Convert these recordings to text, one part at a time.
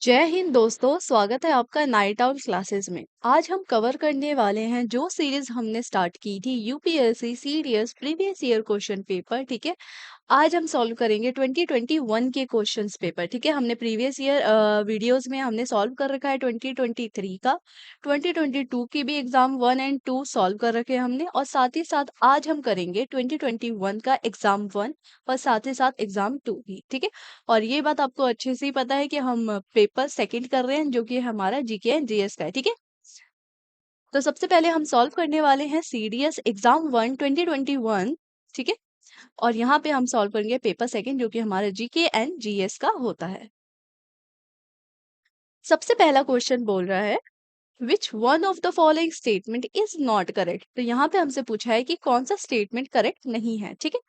जय हिंद दोस्तों, स्वागत है आपका नाइट आउट क्लासेस में। आज हम कवर करने वाले हैं जो सीरीज हमने स्टार्ट की थी UPSC CDS previous year question paper. ठीक है, आज हम सॉल्व करेंगे 2021 के क्वेश्चंस पेपर। ठीक है, हमने प्रीवियस ईयर वीडियोस में हमने सॉल्व कर रखा है 2023 का, 2022 की भी एग्जाम 1 और 2 सॉल्व कर रखे हैं हमने, और साथ ही साथ आज हम करेंगे 2021 का एग्जाम 1 और साथ ही साथ एग्जाम 2 भी। ठीक है, और ये बात आपको अच्छे से ही पता है कि हम पेपर सेकंड कर रहे हैं जो कि हमारा जीके एंड जीएस का है। ठीक है, तो सबसे पहले हम सॉल्व करने वाले हैं सीडीएस एग्जाम 1 2021। ठीक है, और यहाँ पे हम सॉल्व करेंगे पेपर सेकंड जो कि हमारा जीके एंड जीएस का होता है। सबसे पहला क्वेश्चन बोल रहा है which one of the following statement is not correct. तो यहाँ पे हमसे पूछा है कि कौन सा स्टेटमेंट करेक्ट नहीं है। ठीक है,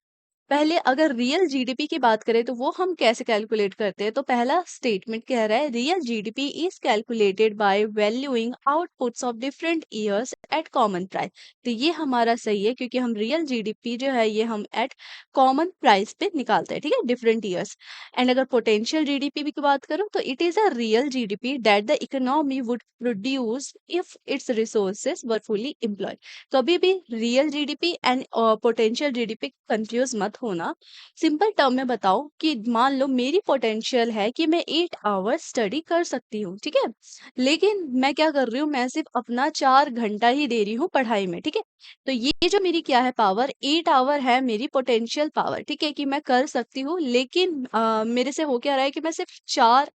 पहले अगर रियल जीडीपी की बात करें तो वो हम कैसे कैलकुलेट करते हैं। तो पहला स्टेटमेंट कह रहा है real GDP is calculated by valuing outputs of different years at common price. तो ये हमारा सही है क्योंकि हम रियल जीडीपी जो है ये हम एट कॉमन प्राइस पे निकालते हैं। ठीक है, डिफरेंट ईयर्स। एंड अगर पोटेंशियल जीडीपी की बात करूं तो it is a real GDP that the economy would produce if it's resources were fully employed. तो अभी भी real GDP and potential GDP confuse मत होना। सिंपल टर्म में बताओ कि मान लो मेरी पोटेंशियल है कि मैं 8 आवर्स स्टडी कर सकती हूँ। ठीक है, लेकिन मैं क्या कर रही हूँ, मैं सिर्फ अपना 4 घंटा ही दे रही हूँ पढ़ाई में। ठीक है, तो ये जो मेरी क्या है पावर, 8 आवर है मेरी पोटेंशियल पावर। ठीक है, कि मैं कर सकती हूँ, लेकिन मेरे से हो क्या रहा है कि मैं सिर्फ 4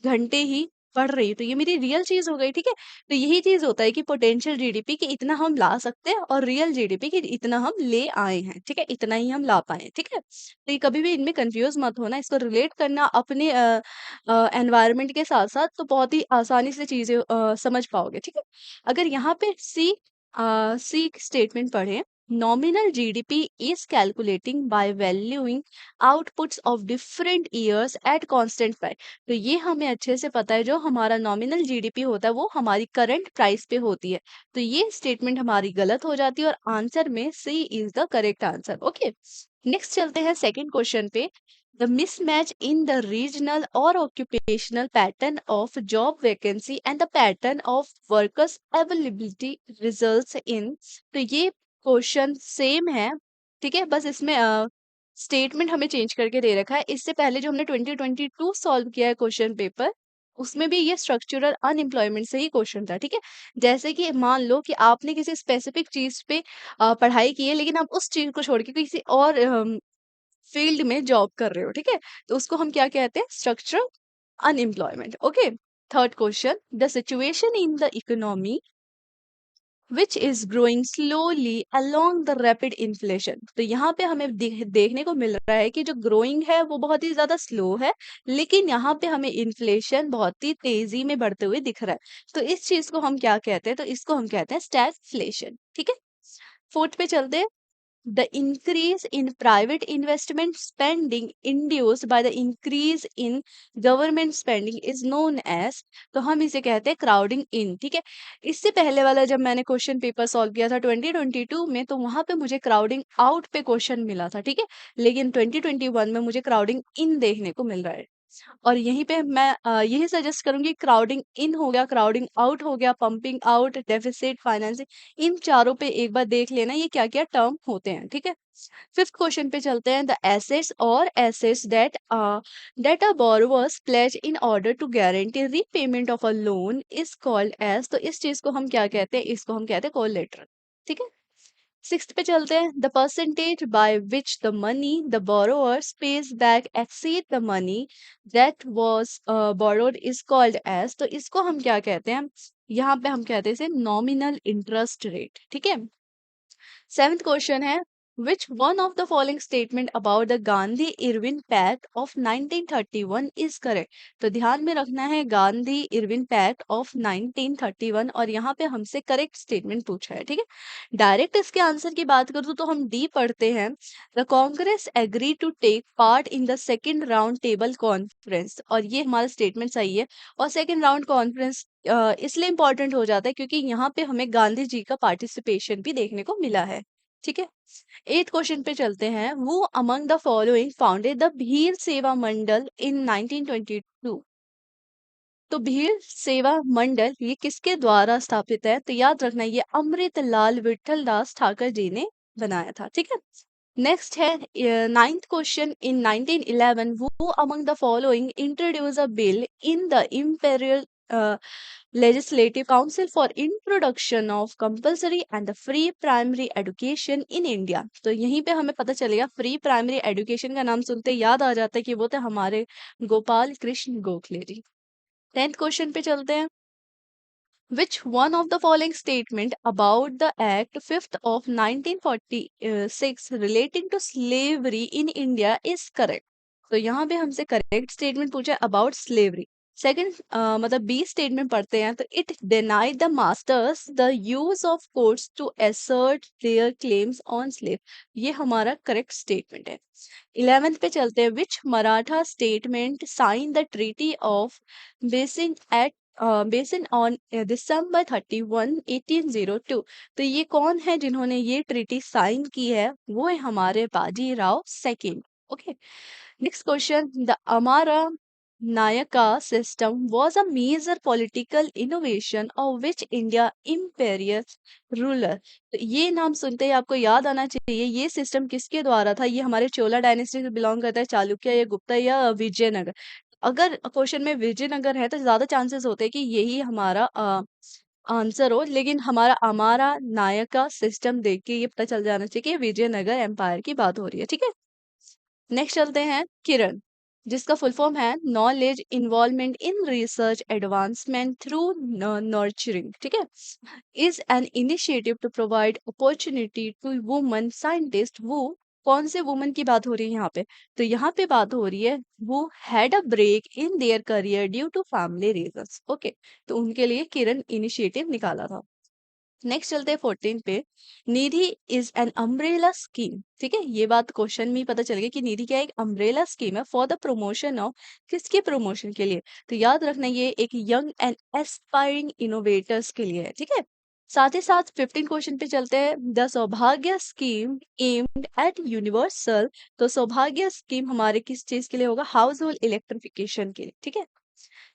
घंटे ही पढ़ रही हूँ। तो ये मेरी रियल चीज हो गई। ठीक है, तो यही चीज होता है कि पोटेंशियल जीडीपी की इतना हम ला सकते हैं और रियल जीडीपी की इतना हम ले आए हैं। ठीक है, इतना ही हम ला पाए। ठीक है, तो ये कभी भी इनमें कंफ्यूज मत होना, इसको रिलेट करना अपने एनवायरनमेंट के साथ साथ तो बहुत ही आसानी से चीजें समझ पाओगे। ठीक है, अगर यहाँ पे सी स्टेटमेंट पढ़े, nominal GDP is calculating by valuing outputs of different years at constant price. तो ये हमें अच्छे से पता है, जो हमारा नॉमिनल जीडीपी होता है वो हमारी करंट प्राइस पे होती है। तो ये स्टेटमेंट हमारी गलत हो जाती है और आंसर में C is the correct answer. Okay, next चलते हैं सेकंड क्वेश्चन पे। The mismatch in the regional और occupational pattern of job vacancy and the pattern of workers availability results in. तो ये क्वेश्चन सेम है। ठीक है, बस इसमें स्टेटमेंट हमें चेंज करके दे रखा है। इससे पहले जो हमने 2022 सॉल्व किया है क्वेश्चन पेपर, उसमें भी ये स्ट्रक्चरल अनएम्प्लॉयमेंट से ही क्वेश्चन था। ठीक है, जैसे कि मान लो कि आपने किसी स्पेसिफिक चीज पे पढ़ाई की है, लेकिन आप उस चीज को छोड़ के किसी और फील्ड में जॉब कर रहे हो। ठीक है, तो उसको हम क्या कहते हैं, structural unemployment. Okay, third question, the situation in the economy which is growing slowly along the rapid inflation। तो यहाँ पे हमें देखने को मिल रहा है कि जो ग्रोइंग है वो बहुत ही ज्यादा स्लो है, लेकिन यहाँ पे हमें इन्फ्लेशन बहुत ही तेजी में बढ़ते हुए दिख रहा है। तो इस चीज को हम क्या कहते हैं, तो इसको हम कहते हैं स्टैगफ्लेशन। ठीक है, फोर्थ पे चलते हैं। The increase in private investment spending induced by the increase in government spending is known as। तो हम इसे कहते हैं क्राउडिंग इन। ठीक है, इससे पहले वाला जब मैंने क्वेश्चन पेपर सॉल्व किया था 2022 में, तो वहां पे मुझे क्राउडिंग आउट पे क्वेश्चन मिला था। ठीक है, लेकिन 2021 में मुझे क्राउडिंग इन देखने को मिल रहा है। और यहीं पे मैं यही सजेस्ट करूंगी, क्राउडिंग इन हो गया, क्राउडिंग आउट हो गया, पंपिंग आउट, डेफिसिट, फाइनेंसिंग, इन चारों पे एक बार देख लेना ये क्या क्या टर्म होते हैं। ठीक है, फिफ्थ क्वेश्चन पे चलते हैं। The assets or assets that a borrowers pledge in order to guarantee repayment of a loan is called as. तो इस चीज को हम क्या कहते हैं, इसको हम कहते हैं कोलेटरल। ठीक है, सिक्स्थ पे चलते हैं। The percentage by which the money the borrowers pays back exceed the money that was borrowed is called as. तो इसको हम क्या कहते हैं, यहाँ पे हम कहते हैं इसे नॉमिनल इंटरेस्ट रेट। ठीक है, सेवेंथ क्वेश्चन है which one of the following statement about the Gandhi Irwin pact of 1931 is correct. तो ध्यान में रखना है गांधी इरविन पैक्ट ऑफ 1931, और यहाँ पे हमसे करेक्ट स्टेटमेंट पूछा है। ठीक है, डायरेक्ट इसके आंसर की बात करूँ तो हम डी पढ़ते हैं। The Congress agree to take part in the second round table conference, और ये हमारा स्टेटमेंट सही है। और सेकेंड राउंड कॉन्फ्रेंस इसलिए इंपॉर्टेंट हो जाता है क्योंकि यहाँ पे हमें गांधी जी का पार्टिसिपेशन भी देखने को मिला है। ठीक है, एट क्वेश्चन पे चलते हैं। वो among the following founded the Bhil सेवा मंडल इन 1922। तो भीड़ सेवा मंडल ये किसके द्वारा स्थापित है? तो याद रखना ये अमृतलाल विठल दास ठाकर जी ने बनाया था। ठीक है, नेक्स्ट है ninth question. In 1911 who among the following introduce a bill in the imperial legislative council for introduction of compulsory and the free primary education in India? तो यहीं पे हमें पता चलेगा, फ्री प्राइमरी एजुकेशन का नाम सुनते ही याद आ जाता है कि वो थे हमारे गोपाल कृष्ण गोखले जी। 10th क्वेश्चन पे चलते हैं। Which one of the following statement about the Act 5th of 1946 relating to slavery in India is correct? तो यहाँ पे हमसे करेक्ट स्टेटमेंट पूछा अबाउट स्लेवरी। सेकंड मतलब बी स्टेटमेंट पढ़ते हैं तो it denied the masters the use of courts to assert their claims on slave. ये हमारा करेक्ट स्टेटमेंट है। 11th पे चलते हैं। Which Maratha statement sign the treaty of Bassein at Bassein on December 31, 1802? तो ये कौन है जिन्होंने ये ट्रीटी साइन की है? वो है हमारे Bajirao second. Okay, next question. The Amara Nayaka system was a major political innovation of which India imperial ruler? तो ये नाम सुनते ही आपको याद आना चाहिए ये सिस्टम किसके द्वारा था? ये हमारे चोला डायनेस्टी से बिलोंग करता है, चालुक्य या गुप्ता या विजयनगर। अगर क्वेश्चन में विजयनगर है तो ज्यादा चांसेस होते हैं कि यही हमारा आंसर हो, लेकिन हमारा नायका सिस्टम देख के ये पता चल जाना चाहिए कि विजयनगर एम्पायर की बात हो रही है। ठीक है, नेक्स्ट चलते हैं। किरण, जिसका फुल फॉर्म है knowledge involvement in research advancement through nurturing. ठीक है, is an initiative to provide opportunity to woman scientist. वो कौन से वुमन की बात हो रही है यहाँ पे? तो यहाँ पे बात हो रही है who had a break in their career due to family reasons. Okay, तो उनके लिए किरण इनिशिएटिव निकाला था। नेक्स्ट चलते हैं 14 पे। निधि इज एन अम्ब्रेला स्कीम। ठीक है, ये बात क्वेश्चन में ही पता चल गया कि निधि क्या है? एक अम्ब्रेला स्कीम है फॉर द प्रमोशन ऑफ, किसके प्रमोशन के लिए? तो याद रखना ये एक यंग एंड एस्पायरिंग इनोवेटर्स के लिए है। ठीक है, साथ ही साथ 15 क्वेश्चन पे चलते हैं। द सौभाग्य स्कीम एम्ड एट यूनिवर्सल। तो सौभाग्य स्कीम हमारे किस चीज के लिए होगा? हाउस होल्ड इलेक्ट्रिफिकेशन के लिए। ठीक है,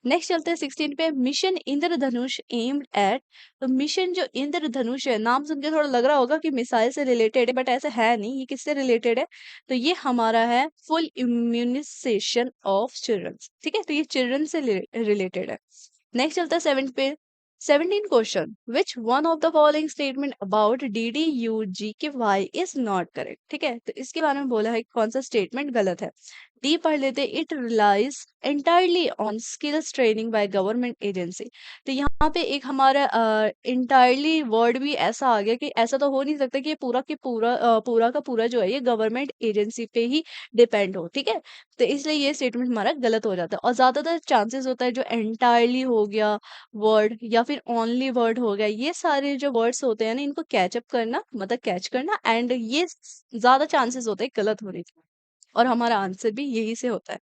नेक्स्ट चलते हैं 16 पे। Mission Indradhanush aimed at. तो मिशन जो इंद्रधनुष है, नाम सुन के थोड़ा लग रहा होगा कि मिसाइल से रिलेटेड है, बट ऐसा है नहीं। ये किससे रिलेटेड है? तो ये हमारा है फुल इम्यूनाइजेशन ऑफ चिल्ड्रन। ठीक है, तो ये चिल्ड्रन से रिलेटेड है। नेक्स्ट चलता है 7 पे। 17 question. Which one of the following statement about DDUGKY is not correct? ठीक है, तो इसके बारे में बोला है कि कौन सा स्टेटमेंट गलत है। डी पढ़ लेते। It relies entirely on skills training by government agency. तो यहाँ पे एक हमारा इंटायरली वर्ड भी ऐसा आ गया कि ऐसा तो हो नहीं सकता कि ये पूरा के पूरा पूरा का पूरा जो है ये गवर्नमेंट एजेंसी पे ही डिपेंड हो। ठीक है, तो इसलिए ये स्टेटमेंट हमारा गलत हो जाता है। और ज्यादातर चांसेस होता है जो एंटायरली हो गया वर्ड या फिर ओनली वर्ड हो गया, ये सारे जो वर्ड्स होते हैं ना इनको कैचअप करना मतलब कैच करना, एंड ये ज्यादा चांसेस होते हैं गलत होने के, और हमारा आंसर भी यही से होता है।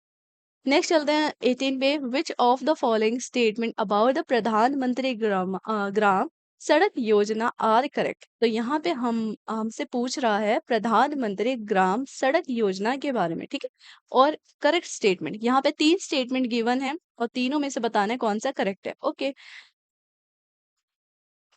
नेक्स्ट चलते हैं 18 पे। विच of the following statement about the प्रधानमंत्री ग्राम सड़क योजना आर करेक्ट? तो यहाँ पे हमसे पूछ रहा है प्रधानमंत्री ग्राम सड़क योजना के बारे में। ठीक है, और करेक्ट स्टेटमेंट यहाँ पे 3 स्टेटमेंट गिवन है और तीनों में से बताना है कौन सा करेक्ट है। ओके,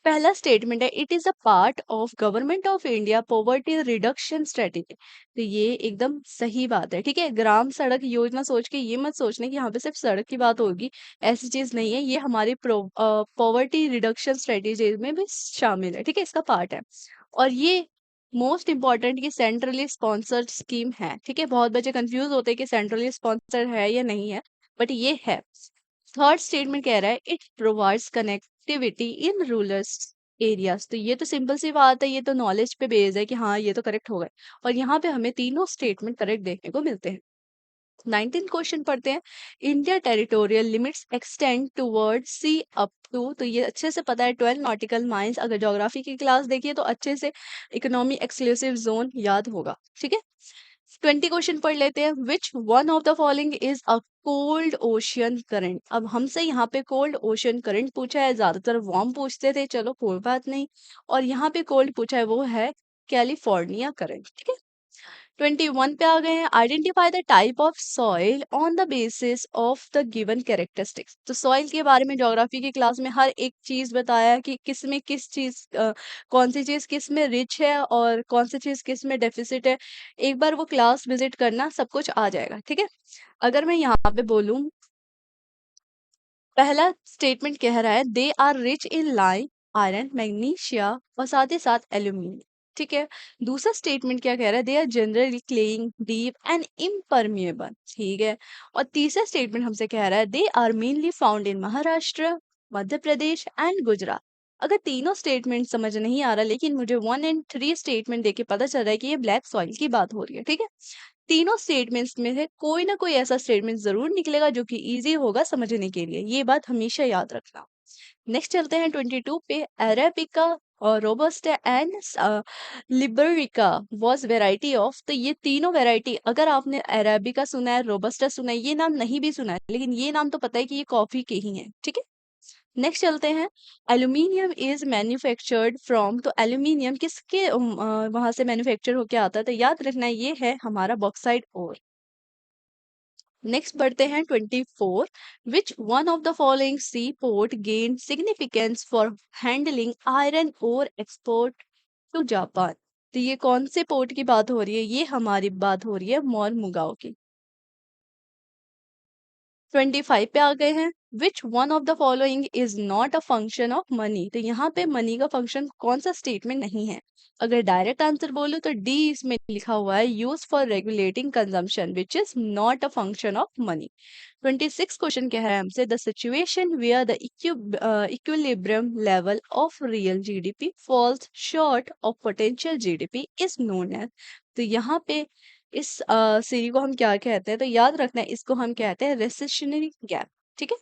पहला स्टेटमेंट है it is a part of government of India poverty reduction strategy. तो ये एकदम सही बात है। ठीक है, ग्राम सड़क योजना सोच के ये मत सोचना कि यहाँ पे सिर्फ सड़क की बात होगी, ऐसी चीज नहीं है। ये हमारी पॉवर्टी रिडक्शन स्ट्रेटेजी में भी शामिल है। ठीक है, इसका पार्ट है। और ये मोस्ट इंपॉर्टेंट की सेंट्रली स्पॉन्सर्ड स्कीम है। ठीक है, बहुत बच्चे कंफ्यूज होते हैं कि सेंट्रली स्पॉन्सर्ड है या नहीं है, बट ये है। थर्ड स्टेटमेंट कह रहा है it provides connectivity in rural areas. तो ये तो सिंपल सी बात है, ये तो नॉलेज पे बेस्ड है कि हाँ ये तो करेक्ट होगा। और यहाँ पे हमें तीनों स्टेटमेंट करेक्ट देखने को मिलते हैं। 19 क्वेश्चन पढ़ते हैं। India territorial limits extend toward sea up to. तो ये अच्छे से पता है 12 नॉटिकल माइल्स। अगर ज्योग्राफी की क्लास देखिए तो अच्छे से इकोनॉमी एक्सक्लूसिव जोन याद होगा। ठीक है, 20 क्वेश्चन पढ़ लेते हैं। Which one of the following is a cold ocean current? अब हमसे यहाँ पे कोल्ड ओशियन करंट पूछा है, ज्यादातर वार्म पूछते थे, चलो कोई बात नहीं। और यहाँ पे कोल्ड पूछा है वो है कैलिफोर्निया करंट। ठीक है, 21 पे आ गए हैं। Identify the type of soil on the basis of the given characteristics. तो सॉइल के बारे में ज्योग्राफी की क्लास में हर एक चीज बताया कि किस में किस चीज कौन सी चीज किस में रिच है और कौन सी चीज किस में डेफिसिट है। एक बार वो क्लास विजिट करना, सब कुछ आ जाएगा, ठीक है। अगर मैं यहाँ पे बोलूं, पहला स्टेटमेंट कह रहा है they are rich in lime, iron, magnesia और साथ ही साथ एल्यूमिनियम, ठीक है। दूसरा स्टेटमेंट क्या कह रहा है, they are generally clean, deep and impermeable, ठीक है। और तीसरा स्टेटमेंट हमसे कह रहा है they are mainly found in Maharashtra, Madhya Pradesh and Gujarat. अगर तीनों स्टेटमेंट समझ नहीं आ रहा, लेकिन मुझे 1 and 3 स्टेटमेंट देके पता चल रहा है कि ये ब्लैक सॉइल की बात हो रही है, ठीक है। तीनों स्टेटमेंट्स में से कोई ना कोई ऐसा स्टेटमेंट जरूर निकलेगा जो कि इजी होगा समझने के लिए, ये बात हमेशा याद रखना। नेक्स्ट चलते हैं 22 पे। अरेबिका और robusta and liberica was variety of. तो ये तीनों वेराइटी, अगर आपने अरेबिका सुना है, रोबस्टा सुना है, ये नाम नहीं भी सुना है, लेकिन ये नाम तो पता है कि ये कॉफी के ही हैं, ठीक है। नेक्स्ट चलते हैं। Aluminium is manufactured from. तो एल्यूमिनियम किसके वहां से मैन्युफैक्चर होके आता है, तो याद रखना ये है हमारा बॉक्साइट ओर। नेक्स्ट बढ़ते हैं 24। Which one of the following sea port gain significance for handling iron ore export to Japan. तो ये कौन से पोर्ट की बात हो रही है, ये हमारी बात हो रही है मोरमुगाओ की। 25 पे आ गए हैं। Which one of the following is not a function of money. तो यहाँ पे मनी का फंक्शन कौन सा स्टेटमेंट नहीं है। अगर डायरेक्ट आंसर बोलो तो डी इसमें लिखा हुआ है, use for regulating consumption which is not a function of money. 26 question कह रहा है हमसे, the situation where the equilibrium level of real GDP falls short of potential GDP is known as. तो यहाँ पे इस सीरी को हम क्या कहते हैं, तो याद रखना है इसको हम कहते हैं रेसेशनरी गैप, ठीक है।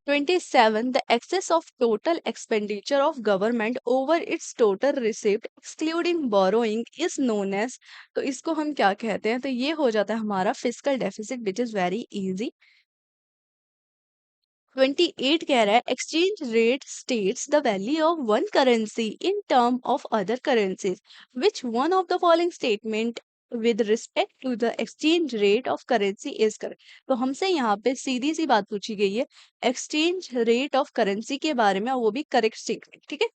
27 the excess of total expenditure of government over its total receipt excluding borrowing is known as. तो इसको हम क्या कहते हैं, तो ये हो जाता है हमारा fiscal deficit which is very easy. 28 कह रहा है exchange rate states the value of one currency in term of other currencies. Which one of the following statement with respect to the exchange rate of currency is correct. तो हमसे यहाँ पे सीधी सी बात पूछी गई है एक्सचेंज रेट ऑफ करेंसी के बारे में, और वो भी करेक्ट स्टेटमेंट, ठीक है।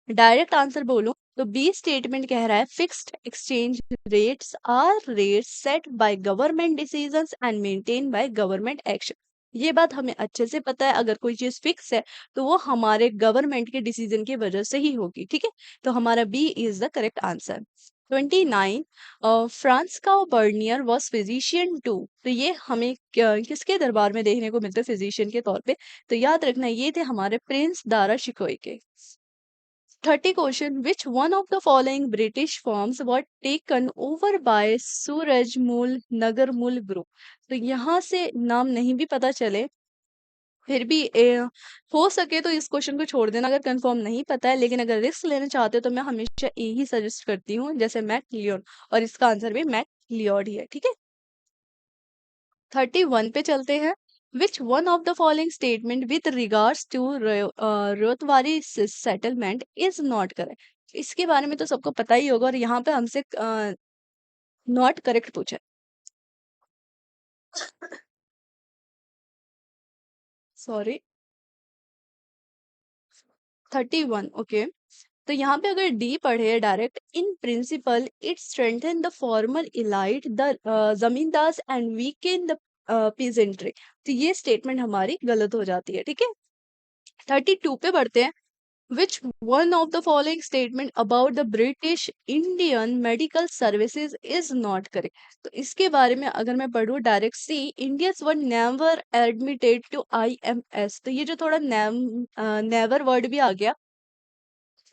डायरेक्ट आंसर बोलो तो बी स्टेटमेंट कह रहा है fixed exchange rates are rates set by government decisions and maintain by government action. ये बात हमें अच्छे से पता है, अगर कोई चीज फिक्स है तो वो हमारे गवर्नमेंट के डिसीजन की वजह से ही होगी, ठीक है। तो हमारा B is the correct answer. 29 France का बर्नियर वॉज फिजिशियन टू। तो ये हमें किसके दरबार में देखने को मिलते हैं फिजिशियन के तौर पे, तो याद रखना ये थे हमारे प्रिंस दारा शिकोई के। 30 question which one of the following British firms were taken over by Surajmull Nagarmull group. तो यहाँ से नाम नहीं भी पता चले फिर भी हो सके तो इस क्वेश्चन को छोड़ देना अगर कंफर्म नहीं पता है, लेकिन अगर रिस्क लेना चाहते हो तो मैं हमेशा ए ही सजेस्ट करती हूँ, जैसे मैट लियोन, और इसका आंसर भी मैट लियोड ही है, ठीक है। 31 पे चलते हैं। Which one of the following statement with regards to Ryotwari settlement is not correct. इसके बारे में तो सबको पता ही होगा, और यहाँ पे हमसे नॉट करेक्ट पूछा है। Sorry, 31 okay. तो यहाँ पे अगर डी पढ़े direct, in principle it strengthen the formal elite the जमींदार एंड वीकेन द पीजेंट्री। तो ये स्टेटमेंट हमारी गलत हो जाती है, ठीक है। 32 पे बढ़ते हैं। Which one of the following statement about the British Indian medical services is not correct. तो इसके बारे में अगर मैं पढ़ूँ direct, C Indians were never admitted to IMS। तो ये जो थोड़ा नेवर वर्ड भी आ गया,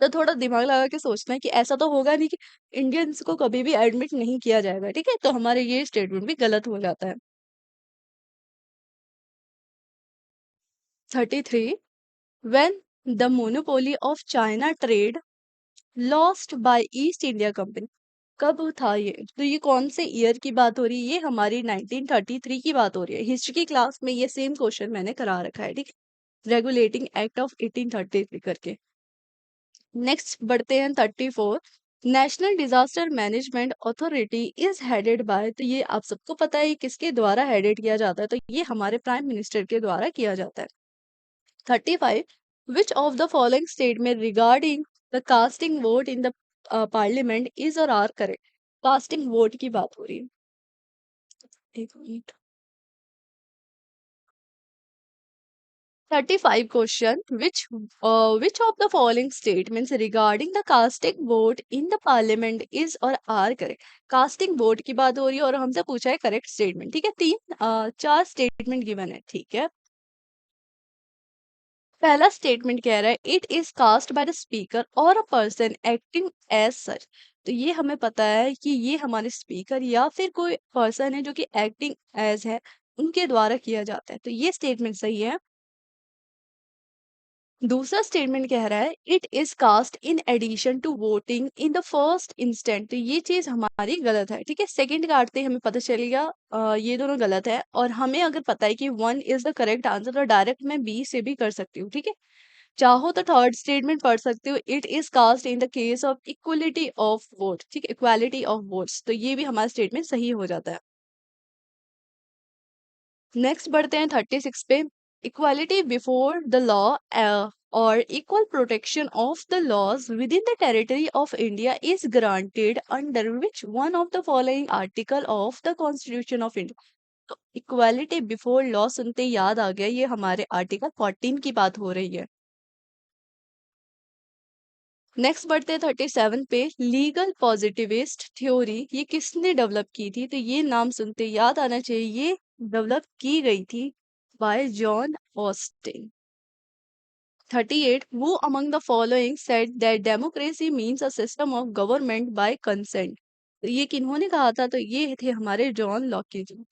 तो थोड़ा दिमाग लगा के सोचना है कि ऐसा तो होगा नहीं कि इंडियंस को कभी भी एडमिट नहीं किया जाएगा, ठीक है। तो हमारे ये स्टेटमेंट भी गलत हो जाता है। 33 when the monopoly of China trade lost by east India company. कब था ये, तो ये कौन से ईयर की बात हो रही है, ये हमारी 1933 की बात हो रही है। हिस्ट्री की क्लास में ये सेम क्वेश्चन मैंने करा रखा है, ठीक है, रेगुलेटिंग एक्ट ऑफ 1833 करके। नेक्स्ट बढ़ते हैं 34। National disaster management authority is headed by, तो ये आप सबको पता है ये किसके द्वारा हेडेड किया जाता है, तो ये हमारे प्राइम मिनिस्टर के द्वारा किया जाता है। 35, which of the following statement regarding the casting vote in the parliament is or are correct? Casting vote की बात हो रही है। एक minute. 35 question, which of the following statements regarding the casting vote in the parliament is or are correct? Casting vote की बात हो रही है और हमसे पूछा है करेक्ट स्टेटमेंट। ठीक है, चार स्टेटमेंट गिवन है। ठीक है, पहला स्टेटमेंट कह रहा है it is cast by the speaker और a person acting as such. तो ये हमें पता है कि ये हमारे स्पीकर या फिर कोई पर्सन है जो कि एक्टिंग एज है, उनके द्वारा किया जाता है, तो ये स्टेटमेंट सही है। दूसरा स्टेटमेंट कह रहा है it is cast in addition to voting in the first instant, तो ये चीज हमारी गलत है। ठीक है, सेकंड काटते ही हमें पता चलेगा ये दोनों गलत है, और हमें अगर पता है कि one is the correct answer तो डायरेक्ट मैं बी से भी कर सकती हूँ। ठीक है, चाहो तो थर्ड स्टेटमेंट पढ़ सकते हो it is cast in the case of equality of vote. ठीक है, इक्वालिटी ऑफ वोट्स, तो ये भी हमारा स्टेटमेंट सही हो जाता है। नेक्स्ट बढ़ते हैं 36 पे। Equality before the law or equal protection of the laws within the territory of India is granted under which one of the following article of the constitution of India. तो equality before law सुनते ही याद आ गया, ये हमारे article 14 की बात हो रही है। नेक्स्ट बढ़ते हैं 37 पे। लीगल पॉजिटिविस्ट थ्योरी ये किसने डेवलप की थी, तो ये नाम सुनते याद आना चाहिए, ये डेवलप की गई थी bye John Austin. 38, who among the following said that democracy means a system of government by consent? तो ये किन्होंने कहा था, तो ये थे हमारे जॉन लॉकी जी।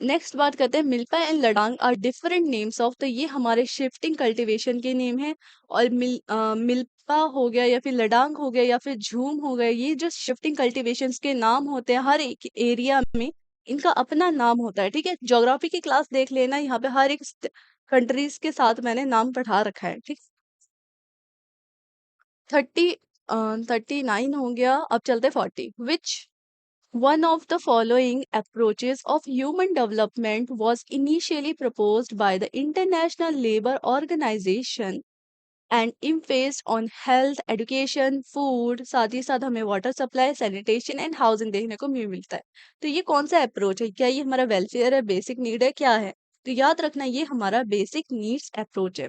नेक्स्ट बात करते हैं milpa and ladang are different names of, तो ये हमारे शिफ्टिंग कल्टीवेशन के नेम है। और मिल्पा हो गया या फिर लडांग हो गया या फिर झूम हो गया, ये जो शिफ्टिंग कल्टीवेशंस के नाम होते हैं हर एक एरिया में इनका अपना नाम होता है। ठीक है, ज्योग्राफी की क्लास देख लेना, यहाँ पे हर एक कंट्रीज के साथ मैंने नाम पढ़ा रखा है। ठीक, 30 39 हो गया, अब चलते 40। विच one of the following approaches of human development was initially proposed by the International Labour Organization and emphasized on health, education, food, साथ ही साथ हमें water supply, sanitation and housing देखने को मिलता है। तो ये कौन सा अप्रोच है, क्या ये हमारा वेलफेयर है, बेसिक नीड है, क्या है? तो याद रखना ये हमारा बेसिक नीड्स अप्रोच है।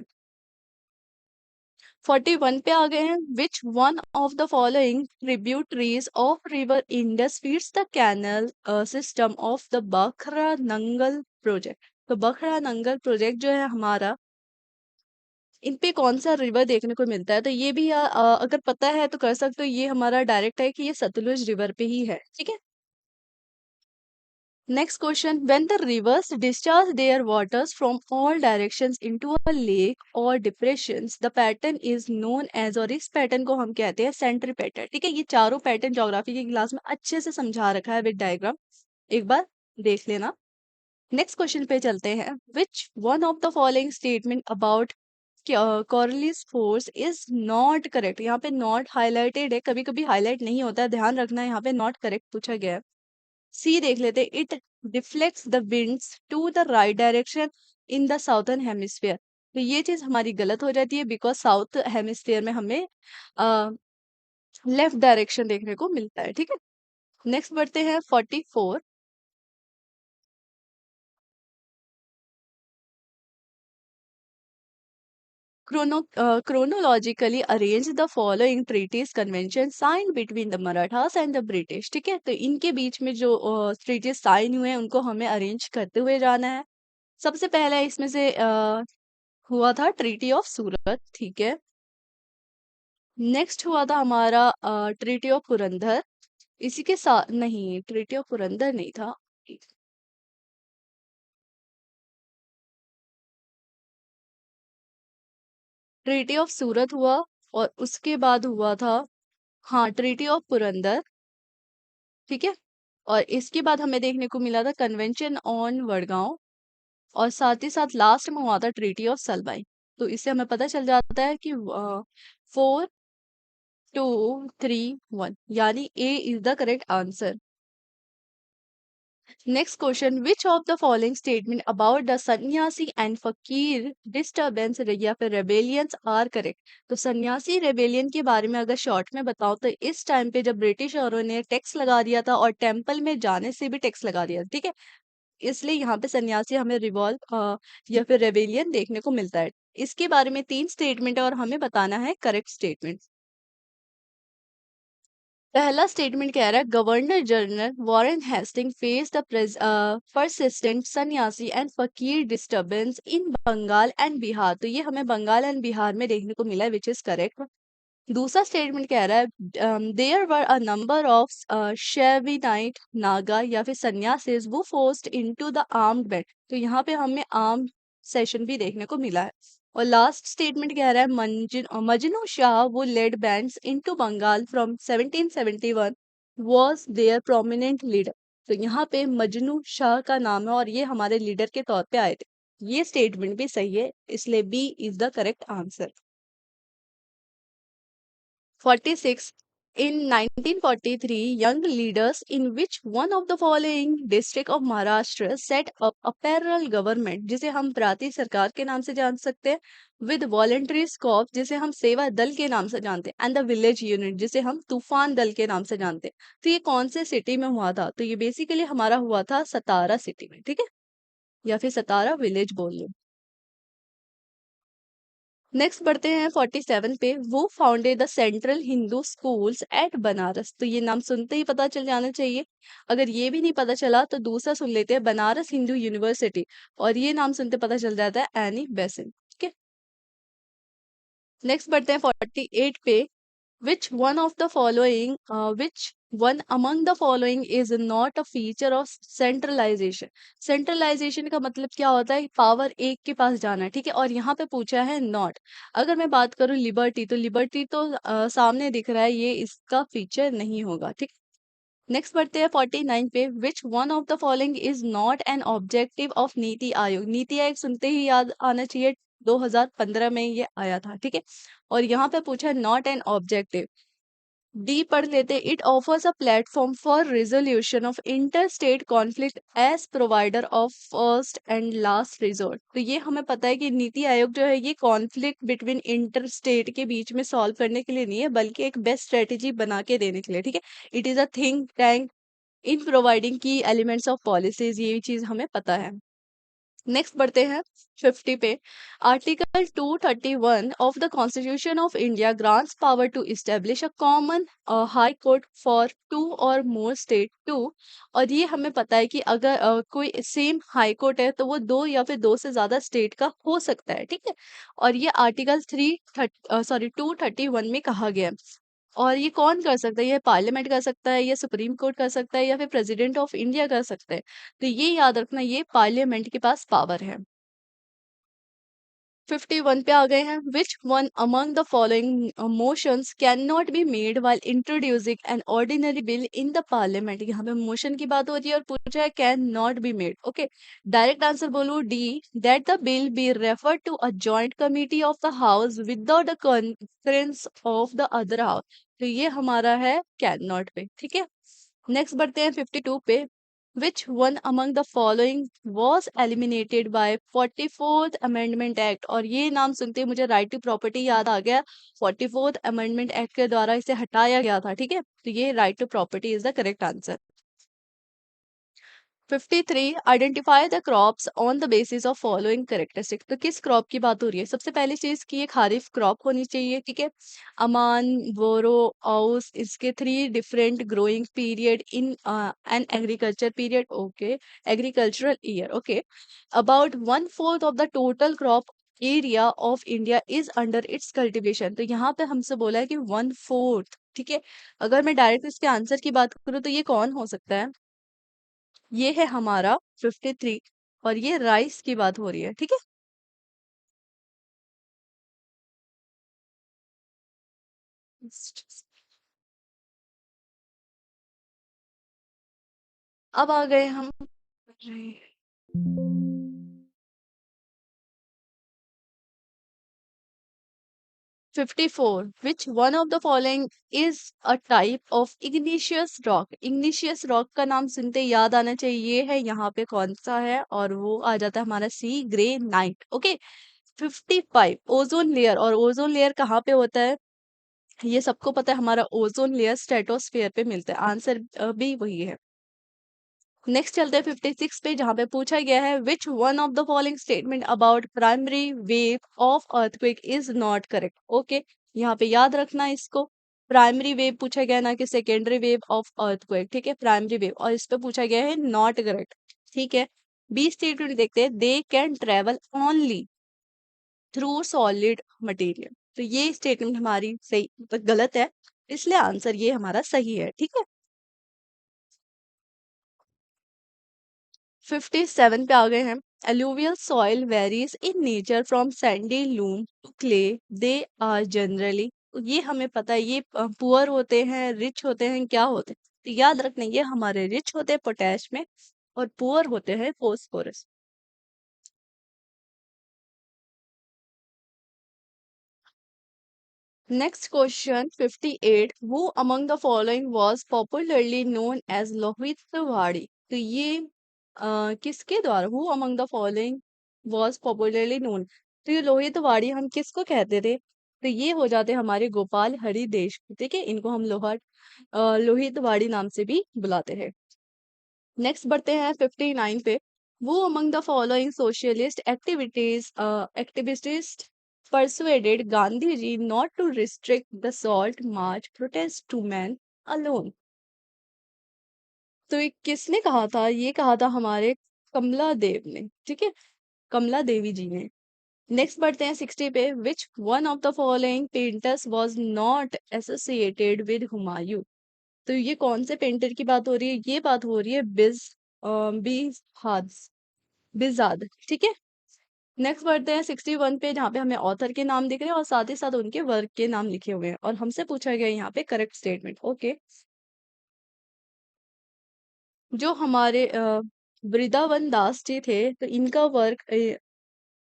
41 पे आ गए हैं। Which one of the following tributaries of river Indus feeds the canal system of the Bhakra Nangal project? तो बखरा नंगल प्रोजेक्ट जो है हमारा, इन पे कौन सा रिवर देखने को मिलता है, तो ये भी अगर पता है तो कर सकते हो, ये हमारा डायरेक्ट है कि ये सतलुज रिवर पे ही है। ठीक है, next question, when the rivers discharge their waters from all directions into a lake or depressions, the pattern is known as, और इस पैटर्न को हम कहते हैं सेंट्री पैटर्न। ठीक है, ये चारों पैटर्न ज्योग्राफी की क्लास में अच्छे से समझा रखा है विद डायग्राम, एक बार देख लेना। नेक्स्ट क्वेश्चन पे चलते हैं। Which one of the following statement about Coriolis force is not correct? यहाँ पे नॉट हाईलाइटेड है, कभी कभी हाईलाइट नहीं होता है, ध्यान रखना, यहाँ पे नॉट करेक्ट पूछा गया है। सी देख लेते, it deflects the winds to the right direction in the southern hemisphere. तो ये चीज हमारी गलत हो जाती है, बिकॉज साउथ हेमिस्फीयर में हमें लेफ्ट डायरेक्शन देखने को मिलता है। ठीक है, नेक्स्ट बढ़ते हैं 44। chronologically arrange the following treaties convention signed between the Marathas and the British। ठीक है, तो इनके बीच में जो treaties साइन हुए हैं उनको हमें अरेंज करते हुए जाना है। सबसे पहला इसमें से हुआ था ट्रीटी ऑफ सूरत। ठीक है, नेक्स्ट हुआ था हमारा ट्रीटी ऑफ पुरंदर। इसी के साथ, नहीं ट्रीटी ऑफ पुरंदर नहीं था, ट्रीटी ऑफ सूरत हुआ, और उसके बाद हुआ था, हाँ ट्रीटी ऑफ पुरंदर। ठीक है, और इसके बाद हमें देखने को मिला था कन्वेंशन ऑन वडगांव, और साथ ही साथ लास्ट में हुआ था ट्रीटी ऑफ सलबाई। तो इससे हमें पता चल जाता है कि 4 2 3 1, यानी A is the correct answer. Next question, which of the following statement about the sannyasi and fakir disturbance या फिर रेबेलियंस आर करेक्ट। तो सन्यासी रेबेलियन के बारे में अगर शॉर्ट में बताओ तो इस टाइम पे जब ब्रिटिश औरों ने टैक्स लगा दिया था और टेम्पल में जाने से भी टैक्स लगा दिया, ठीक है, इसलिए यहाँ पे सन्यासी हमें रिवॉल्व या फिर रेबेलियन देखने को मिलता है। इसके बारे में 3 स्टेटमेंट है और हमें बताना है करेक्ट स्टेटमेंट। पहला स्टेटमेंट कह रहा है governor general Warren Hasting face the persistent sanyasi and fakir disturbance in Bengal and Bihar. तो ये हमें बंगाल एंड बिहार में देखने को मिला है, विच इज करेक्ट। दूसरा स्टेटमेंट कह रहा है there were a number of Shaivite Naga या फिर sannyasis who forced into the armed band. तो यहाँ पे हमें आर्म सेशन भी देखने को मिला है। और लास्ट स्टेटमेंट कह रहा है Majnu Shah who led bands into Bengal from 1771 was their prominent leader. तो यहाँ पे मजनू शाह का नाम है और ये हमारे लीडर के तौर पे आए थे। ये स्टेटमेंट भी सही है, इसलिए B is the correct answer. 46. In 1943, young leaders in which one of the following district of Maharashtra set up a parallel government जिसे हम प्रांतीय सरकार के नाम से जान सकते हैं, with voluntary corps जिसे हम सेवा दल के नाम से जानते हैं, and the village unit जिसे हम तूफान दल के नाम से जानते हैं। तो ये कौन से सिटी में हुआ था? तो ये बेसिकली हमारा हुआ था सतारा सिटी में, ठीक है, या फिर सतारा विलेज बोल लो। नेक्स्ट बढ़ते हैं 47 पे, who founded the central Hindu schools at Banaras. तो ये नाम सुनते ही पता चल जाना चाहिए। अगर ये भी नहीं पता चला तो दूसरा सुन लेते हैं, बनारस हिंदू यूनिवर्सिटी, और ये नाम सुनते पता चल जाता है एनी बेसेंट, ठीक है। नेक्स्ट बढ़ते हैं 48 पे, which one of the following which one among the following is not a feature of centralization। Centralization का मतलब क्या होता है? पावर एक के पास जाना है, ठीक है, और यहाँ पे पूछा है नॉट। अगर मैं बात करूँ लिबर्टी, तो लिबर्टी तो सामने दिख रहा है, ये इसका फीचर नहीं होगा, ठीक। नेक्स्ट बढ़ते हैं 49 पे, which one of the following is not an objective of NITI Aayog. NITI Aayog सुनते ही याद आना चाहिए, 2015 में ये आया था, ठीक है, और यहाँ पे पूछा नॉट एन ऑब्जेक्टिव। डी पढ़ लेते, it offers a platform for resolution of inter state conflict as provider of first and last resort. तो ये हमें पता है कि नीति आयोग जो है ये कॉन्फ्लिक्ट बिटवीन इंटर स्टेट के बीच में सॉल्व करने के लिए नहीं है, बल्कि एक बेस्ट स्ट्रेटेजी बना के देने के लिए, ठीक है। It is a think tank in providing की एलिमेंट्स ऑफ पॉलिसीज, ये चीज हमें पता है। नेक्स्ट बढ़ते हैं 50 पे, article 231 of the constitution of India grants power to establish a common high court for two or more state to. और ये हमें पता है कि अगर कोई सेम हाई कोर्ट है तो वो दो या फिर दो से ज्यादा स्टेट का हो सकता है, ठीक है, और ये आर्टिकल 231 में कहा गया है। और ये कौन कर सकता है? ये पार्लियामेंट कर सकता है, या सुप्रीम कोर्ट कर सकता है, या फिर प्रेसिडेंट ऑफ इंडिया कर सकता है। तो ये याद रखना, ये पार्लियामेंट के पास पावर है। 51 पे आ गए हैं, which one among the following motions can not be made while introducing an ordinary bill in the parliament. यहाँ पे मोशन की बात हो रही है और पूछा है can not be made, okay. Direct answer बोलूं D, that the bill be refer to a joint committee of the house without the conference of the other house. तो ये हमारा है कैन नॉट पे, ठीक है। नेक्स्ट बढ़ते हैं 52 पे, which one among the following was eliminated by 44th Amendment Act। और ये नाम सुनते ही मुझे राइट टू प्रॉपर्टी याद आ गया, 44th अमेंडमेंट एक्ट के द्वारा इसे हटाया गया था, ठीक है, तो ये right to property is the correct answer. 53, identify the crops on the basis of following characteristic. तो किस क्रॉप की बात हो रही है? सबसे पहली चीज की ये खारिफ क्रॉप होनी चाहिए, ठीक है। अमान, बोरो, औस, इसके 3 different growing period in an agriculture period, okay, agricultural year, okay. About 1/4 of the total crop area of India is under its cultivation. तो यहाँ पे हमसे बोला है कि 1/4, ठीक है। अगर मैं डायरेक्ट इसके आंसर की बात करूँ तो ये कौन हो सकता है? ये है हमारा 53, और ये राइस की बात हो रही है, ठीक है। अब आ गए हम 54 which one of the following is a type of igneous rock? igneous rock का नाम सुनते ही याद आना चाहिए ये है, यहाँ पे कौन सा है, और वो आ जाता है हमारा सी, ग्रेनाइट। ओके। 55 ओजोन लेयर, और ओजोन लेयर कहाँ पे होता है ये सबको पता है, हमारा ओजोन लेयर स्ट्रेटोस्फेयर पे मिलता है। आंसर भी वही है। नेक्स्ट चलते हैं 56 पे, जहां पे पूछा गया है which one of the following statement about primary wave of earthquake is not correct. Okay, यहाँ पे याद रखना इसको, प्राइमरी वेव पूछा गया है, ना कि सेकेंडरी वेव ऑफ अर्थक्वेक। ठीक है, प्राइमरी वेव, और इस पे पूछा गया है नॉट करेक्ट। ठीक है, बी स्टेटमेंट देखते हैं, they can travel only through solid material. तो ये स्टेटमेंट हमारी सही गलत है, इसलिए आंसर ये हमारा सही है। ठीक है, 57 पे आ गए हैं। alluvial soil varies in nature from sandy loam to clay, they are generally, ये हमें पता है, ये पुअर होते हैं, रिच होते हैं, क्या होते हैं, तो याद रखना ये हमारे रिच होते हैं पोटैश में, और पुअर होते हैं phosphorus. Next question 58, who among the following was popularly known as Lohit Tiwari? तो ये किसके द्वारा, who among the following was popularly known, तो ये लोहित तिवारी हम किसको कहते थे, तो ये हो जाते हमारे गोपाल हरि देशमुख। ठीक है, इनको हम लोहित तिवारी नाम से भी बुलाते हैं। नेक्स्ट बढ़ते हैं 59 पे, who among the following socialist activist persuaded Gandhi ji not to restrict the salt march protest to men alone। तो ये किसने कहा था, ये कहा था हमारे कमला देव ने। ठीक है, कमला देवी जी ने। नेक्स्ट बढ़ते हैं 60 पे, which one of the following painters was not associated with Humayun? तो ये कौन से पेंटर की बात हो रही है, ये बात हो रही है बिज़ाद, बिज़ाद। ठीक है, नेक्स्ट बढ़ते हैं 61 पे, जहाँ पे हमें ऑथर के नाम दिख रहे हैं और साथ ही साथ उनके वर्क के नाम लिखे हुए हैं, और हमसे पूछा गया यहाँ पे करेक्ट स्टेटमेंट। ओके, जो हमारे वृंदावन दास जी थे, तो इनका वर्क,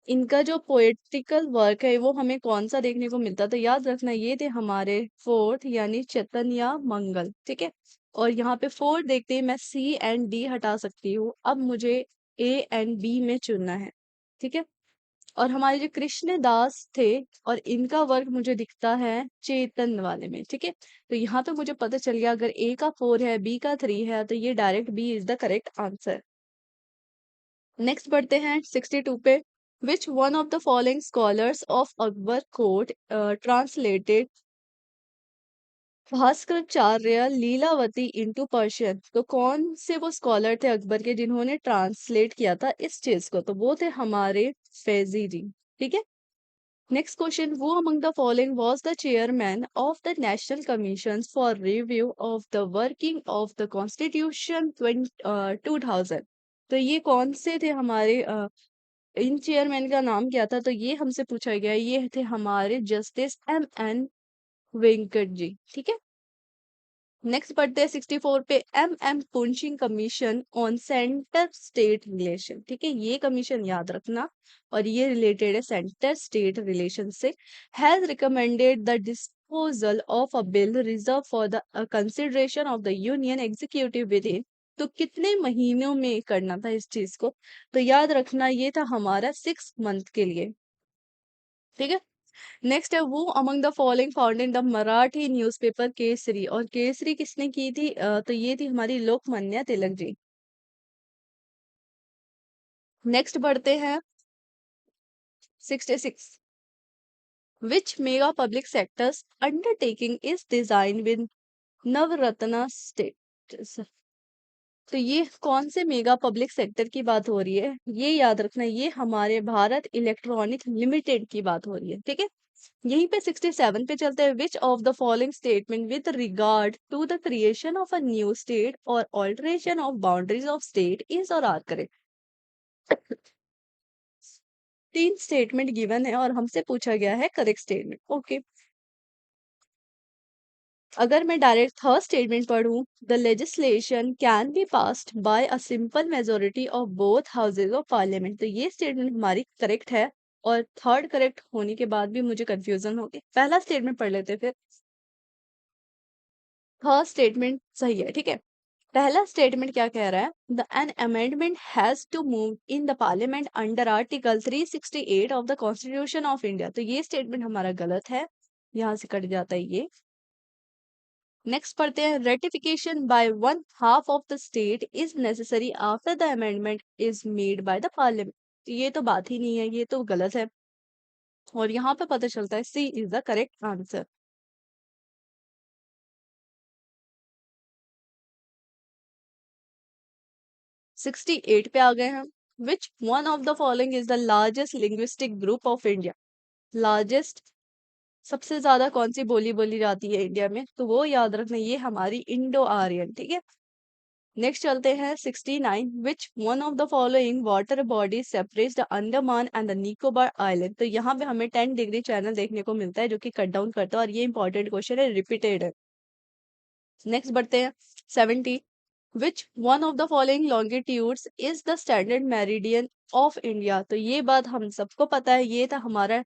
इनका जो पोएटिकल वर्क है वो हमें कौन सा देखने को मिलता, तो याद रखना ये थे हमारे फोर्थ यानी चैतन्य मंगल। ठीक है, और यहाँ पे फोर्थ देखते ही मैं सी एंड डी हटा सकती हूँ, अब मुझे ए एंड बी में चुनना है। ठीक है, और हमारे जो कृष्णदास थे, और इनका वर्क मुझे दिखता है चेतन वाले में। ठीक है, तो यहाँ तो मुझे पता चल गया, अगर ए का 4 है, बी का 3 है, तो ये direct B is the correct answer. Next बढ़ते हैं 62 पे, which one of the following scholars of Akbar court translated Bhaskaracharya Lilavati into Persian? तो कौन से वो स्कॉलर थे अकबर के जिन्होंने ट्रांसलेट किया था इस चीज को, तो वो थे हमारे फैजी जी। ठीक है, नेक्स्ट क्वेश्चन, वो among the following was the chairman of the national commission for review of the working of the constitution 2000? तो ये कौन से थे हमारे इन चेयरमैन का नाम क्या था, तो ये हमसे पूछा गया है, ये थे हमारे justice M N Venkat ji. ठीक है, नेक्स्ट बढ़ते हैं 64 पे, M Punchhi commission on centre state relation. ठीक है, ये कमीशन याद रखना, और ये रिलेटेड है सेंटर स्टेट रिलेशन से। Has recommended the disposal of a bill reserve for the consideration of the union executive with in, तो कितने महीनों में करना था इस चीज को, तो याद रखना ये था हमारा 6 मंथ के लिए। ठीक है, नेक्स्ट है, वो among the following founded the Marathi newspaper Kesari, और केसरी किसने की थी, तो ये थी हमारी लोकमान्य तिलक जी। नेक्स्ट बढ़ते हैं 66, which mega public sectors undertaking is design with Navratna status? तो ये कौन से मेगा पब्लिक सेक्टर की बात हो रही है, ये याद रखना, ये हमारे भारत इलेक्ट्रॉनिक लिमिटेड की बात हो रही है। ठीक है, यहीं पे 67 पे चलते हैं, which of the following statement with regard to the creation of a new state और alteration of boundaries of state is or are correct? 3 statement given है और हमसे पूछा गया है करेक्ट स्टेटमेंट। ओके, अगर मैं डायरेक्ट थर्ड स्टेटमेंट पढ़ूं, the legislation can be passed by a simple majority of both houses of parliament, तो ये स्टेटमेंट हमारी करेक्ट है, और थर्ड करेक्ट होने के बाद भी मुझे कंफ्यूजन होगी। पहला स्टेटमेंट पढ़ लेते फिर। थर्ड स्टेटमेंट सही है, ठीक है। पहला स्टेटमेंट क्या कह रहा है, the an amendment has to move in the parliament under article 368 of the constitution of India. तो ये स्टेटमेंट हमारा गलत है, यहाँ से कट जाता है ये। नेक्स्ट पढ़ते हैं, ratification by one half of the state is necessary after the amendment is made by the parliament. ये तो बात ही नहीं है, ये तो गलत है। और यहाँ पे पता चलता है सी इज द करेक्ट आंसर। 68 पे आ गए हम। विच one of the following is the largest linguistic group of India. Largest, सबसे ज्यादा कौन सी बोली बोली जाती है इंडिया में, तो वो याद रखना, ये हमारी इंडो आर्यन, ठीक है। नेक्स्ट चलते हैं 69, विच one of the following water body separates the Andaman and the Nicobar island. तो यहाँ पे हमें 10 डिग्री चैनल देखने को मिलता है जो कि कट डाउन करता है, और ये इंपॉर्टेंट क्वेश्चन है, रिपीटेड है। नेक्स्ट बढ़ते हैं 70, विच one of the following longitudes is the standard meridian of India. तो ये बात हम सबको पता है, ये था हमारा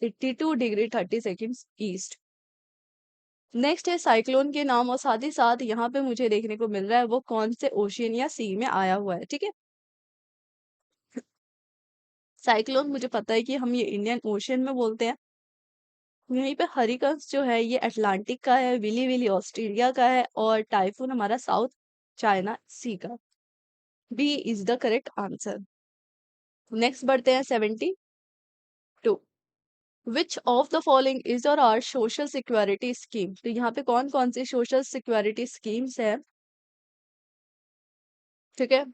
82 डिग्री 30 सेकेंड्स ईस्ट। नेक्स्ट है साइक्लोन के नाम, और साथ ही साथ यहाँ पे मुझे देखने को मिल रहा है वो कौन से ओशियन या सी में आया हुआ है, ठीक है। साइक्लोन मुझे पता है कि हम ये इंडियन ओशियन में बोलते हैं। यहीं पे हरिकेन्स जो है ये अटलांटिक का है, विली विली ऑस्ट्रेलिया का है, और टाइफून हमारा साउथ चाइना सी का। B is the correct answer. Next बढ़ते हैं 72, which of the following is or are social security scheme. तो यहाँ पे कौन कौन सी सोशल सिक्योरिटी स्कीम्स है, ठीक है।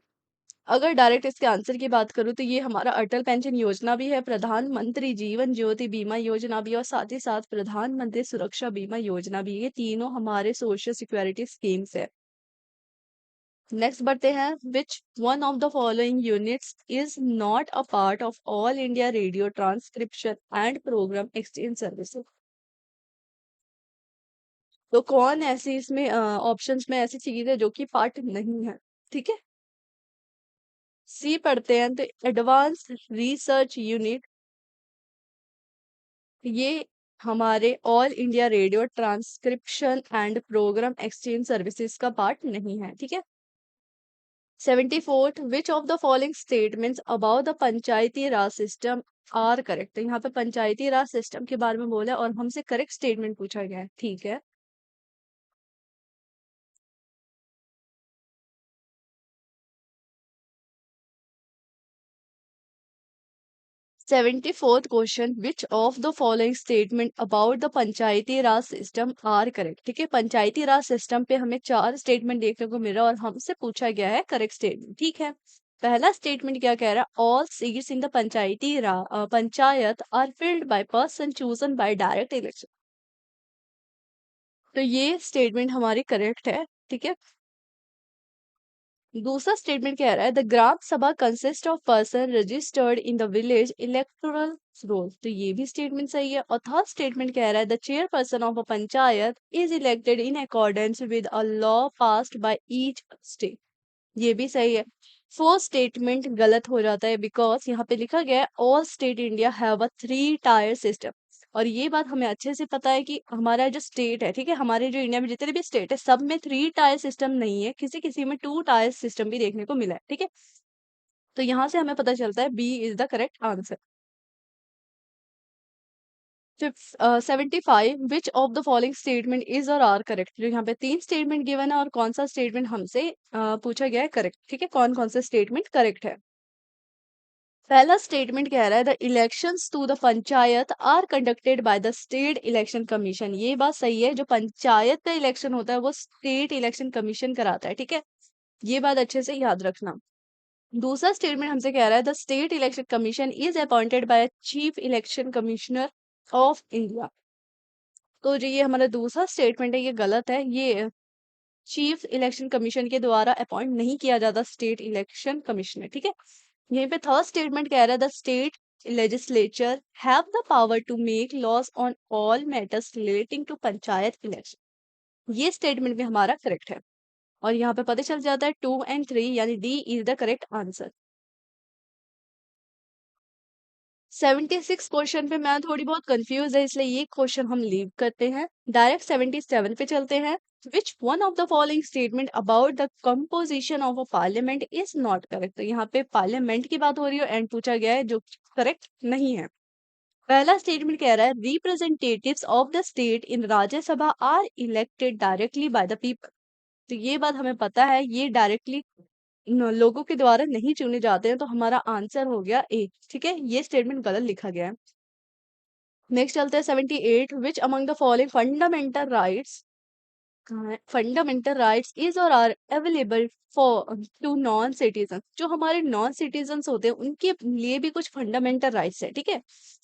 अगर डायरेक्ट इसके आंसर की बात करूँ तो ये हमारा अटल पेंशन योजना भी है, प्रधानमंत्री जीवन ज्योति बीमा योजना भी, और साथ ही साथ प्रधानमंत्री सुरक्षा बीमा योजना भी। ये तीनों हमारे सोशल सिक्योरिटी स्कीम्स है। नेक्स्ट बढ़ते हैं, which one of the following units is not a part of All India Radio transcription and programme exchange services. तो कौन ऐसी इसमें ऑप्शंस में ऐसी चीज है जो कि पार्ट नहीं है, ठीक है। सी पढ़ते हैं, तो एडवांस रिसर्च यूनिट, ये हमारे All India Radio transcription and programme exchange services का पार्ट नहीं है, ठीक है। 74, which of the following statements about the panchayati raj system are correct. तो यहाँ पे पंचायती राज सिस्टम के बारे में बोला है और हमसे करेक्ट स्टेटमेंट पूछा गया है, ठीक है। 74th question, which of the following statement about the panchayati raj system are correct, ठीक है। पंचायती राज सिस्टम पे हमें 4 स्टेटमेंट देखने को मिल रहा है और हमसे पूछा गया है करेक्ट स्टेटमेंट, ठीक है। पहला स्टेटमेंट क्या कह रहा है, all seats in the panchayat are filled by person chosen by direct election. तो ये स्टेटमेंट हमारी करेक्ट है, ठीक है। दूसरा स्टेटमेंट कह रहा है, द ग्राम सभा consist of person registered in the village electoral roll. तो ये भी स्टेटमेंट सही है। और थर्ड स्टेटमेंट कह रहा है, the chairperson of a panchayat is elected in accordance with a law passed by each state. ये भी सही है। फोर्थ स्टेटमेंट गलत हो जाता है, बिकॉज यहाँ पे लिखा गया है all state India have a 3 tier system. और ये बात हमें अच्छे से पता है कि हमारा जो स्टेट है, ठीक है, हमारे जो इंडिया में जितने भी स्टेट है सब में 3 टायर सिस्टम नहीं है, किसी किसी में 2 टायर सिस्टम भी देखने को मिला है, ठीक है। तो यहाँ से हमें पता चलता है B is the correct answer. 75, which of the following statement is or are correct. जो यहाँ पे 3 स्टेटमेंट गिवन है और कौन सा स्टेटमेंट हमसे पूछा गया है करेक्ट, ठीक है, कौन कौन सा स्टेटमेंट करेक्ट है। पहला स्टेटमेंट कह रहा है, the elections to the panchayat are conducted by the state election commission. ये बात सही है, जो पंचायत का इलेक्शन होता है वो स्टेट इलेक्शन कमीशन कराता है, ठीक है। ये बात अच्छे से याद रखना। दूसरा स्टेटमेंट हमसे कह रहा है, the state election commission is appointed by chief election commissioner of India. तो जो ये हमारा दूसरा स्टेटमेंट है ये गलत है, ये चीफ इलेक्शन कमीशन के द्वारा अपॉइंट नहीं किया जाता स्टेट इलेक्शन कमिश्नर, ठीक है। यहीं पे थर्ड स्टेटमेंट कह रहा है, the state legislature have the power to make laws on all matters relating to panchayat election. ये स्टेटमेंट भी हमारा करेक्ट है। और यहाँ पे पता चल जाता है 2 और 3 यानी D is the correct answer. 76 question पे मैं थोड़ी बहुत कंफ्यूज है, इसलिए ये क्वेश्चन हम लीव करते हैं, डायरेक्ट 77 पे चलते हैं। Which one of the following statement about the composition of a parliament is not correct. तो यहाँ पे पार्लियामेंट की बात हो रही है एंड पूछा गया है, जो करेक्ट नहीं है। पहला स्टेटमेंट कह रहा है representatives of the state in Rajya Sabha are elected directly by the people. तो ये बात हमें पता है, ये डायरेक्टली लोगों के द्वारा नहीं चुने जाते हैं, तो हमारा आंसर हो गया ए। ठीक है, ये स्टेटमेंट गलत लिखा गया है। नेक्स्ट चलते हैं 78, which among the following fundamental rights is or are available for to non citizen. जो हमारे नॉन सिटीजन्स होते हैं उनके लिए भी कुछ फंडामेंटल राइट्स है, ठीक है।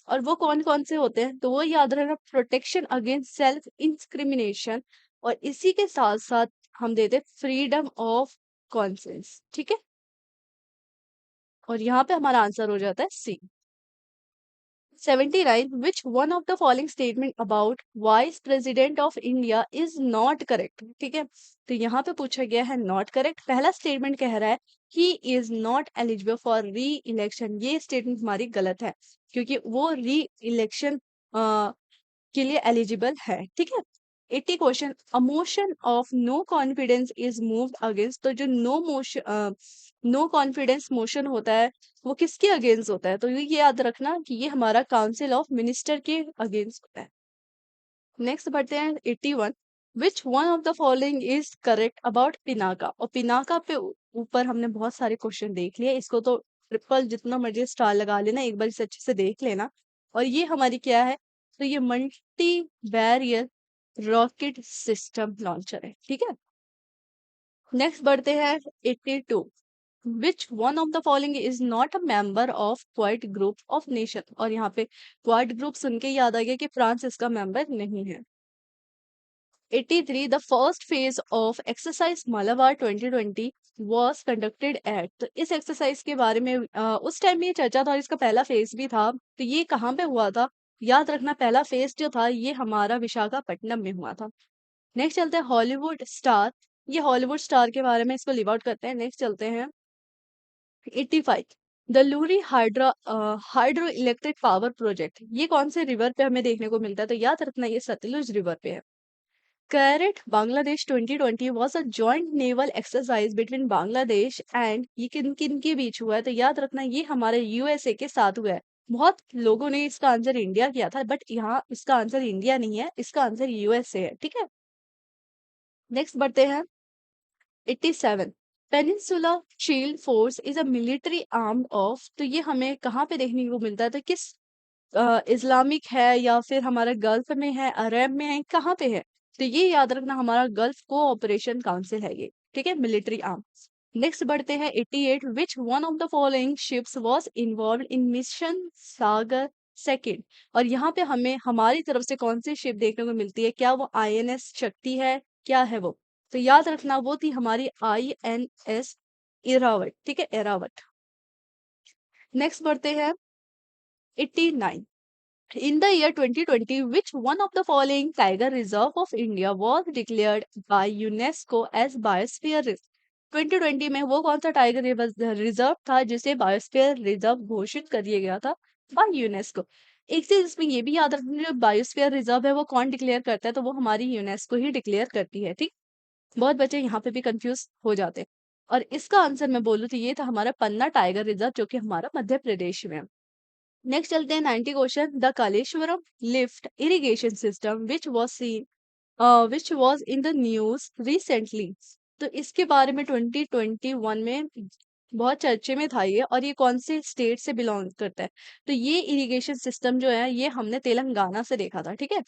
और वो कौन कौन से होते हैं, तो वो याद रखना, प्रोटेक्शन अगेंस्ट सेल्फ इंस्क्रिमिनेशन, और इसी के साथ साथ हम देते फ्रीडम ऑफ कॉन्सेंस, ठीक है। और यहाँ पे हमारा आंसर हो जाता है सी। 79, which one of the following statement about vice president of India is not correct। ठीक है, तो यहाँ पे पूछा गया है नॉट करेक्ट। पहला स्टेटमेंट कह रहा है he is not eligible for री इलेक्शन। ये स्टेटमेंट हमारी गलत है, क्योंकि वो री इलेक्शन के लिए एलिजिबल है, ठीक है। 80 question, a motion of no confidence is moved against. तो जो नो कॉन्फिडेंस मोशन होता है वो किसके अगेंस्ट होता है, तो ये याद रखना कि ये हमारा काउंसिल ऑफ मिनिस्टर के अगेंस्ट होता है। नेक्स्ट बढ़ते हैं 81, विच one of the following is correct about Pinaka. और पिनाका पे ऊपर हमने बहुत सारे क्वेश्चन देख लिए, इसको तो ट्रिपल जितना मर्जी स्टार लगा लेना, एक बार इसे अच्छे से देख लेना। और ये हमारी क्या है, तो ये multi barrier rocket system launcher है, ठीक है। नेक्स्ट बढ़ते हैं 82, विच one of the following is not a member of quad group of nation. और यहाँ पे क्वाड ग्रुप सुन के याद आ गया कि फ्रांस इसका मेंबर नहीं है। 83, the first phase of exercise Malabar 2020 was conducted at। तो इस एक्सरसाइज के बारे में उस टाइम में ये चर्चा था और इसका पहला फेज भी था, तो ये कहाँ पे हुआ था, याद रखना पहला फेज जो था ये हमारा विशाखापट्टनम में हुआ था। नेक्स्ट चलते हैं हॉलीवुड स्टार। ये हॉलीवुड स्टार के बारे में, इसको लिव आउट करते हैं। नेक्स्ट चलते हैं 85, the Lurie hydro electric power project. ये कौन से रिवर पे हमें देखने को मिलता है, तो याद रखना ये सतलुज रिवर पे है। Carrot Bangladesh 2020 was a joint naval exercise between Bangladesh and, ये किन किन के बीच हुआ है, तो याद रखना ये हमारे यूएसए के साथ हुआ है। बहुत लोगों ने इसका आंसर इंडिया किया था, बट यहाँ इसका आंसर इंडिया नहीं है, इसका आंसर यूएसए है, ठीक है। नेक्स्ट बढ़ते हैं 87, peninsula shield force is a military arm of. तो ये हमें कहाँ पे देखने को मिलता है, तो किस इस्लामिक है या फिर हमारा गल्फ में है, अरब में है, कहाँ पे है, तो ये याद रखना हमारा गल्फ कोऑपरेशन काउंसिल है ये, ठीक है, मिलिट्री आर्म। नेक्स्ट बढ़ते हैं 88, विच one of the following ships was involve in mission Sagar second. और यहाँ पे हमें हमारी तरफ से कौन सी शिप देखने को मिलती है, क्या वो आईएनएस शक्ति है, क्या है वो, तो याद रखना वो थी हमारी आईएनएस इरावत, ठीक है, एरावत। नेक्स्ट बढ़ते हैं 89, in the year 2020, which one of the following tiger reserve of India was declared by UNESCO as biosphere reserve। 2020 में वो कौन सा टाइगर रिजर्व था जिसे बायोस्फीयर रिजर्व घोषित कर दिया गया था बाय यूनेस्को। एक चीज इसमें ये भी याद रखना, जो बायोस्फीयर रिजर्व है वो कौन डिक्लेयर करता है, तो वो हमारी यूनेस्को ही डिक्लेयर करती है, ठीक। बहुत बच्चे यहाँ पे भी कंफ्यूज हो जाते हैं। और इसका आंसर मैं बोलूँ तो ये था हमारा पन्ना टाइगर रिजर्व, जो कि हमारा मध्य प्रदेश में है। नेक्स्ट चलते हैं 90 question, the Kaleshwaram lift irrigation system which was in the news recently. तो इसके बारे में 2021 में बहुत चर्चे में था ये, और ये कौन से स्टेट से बिलोंग करता है, तो ये इरिगेशन सिस्टम जो है ये हमने तेलंगाना से देखा था, ठीक है।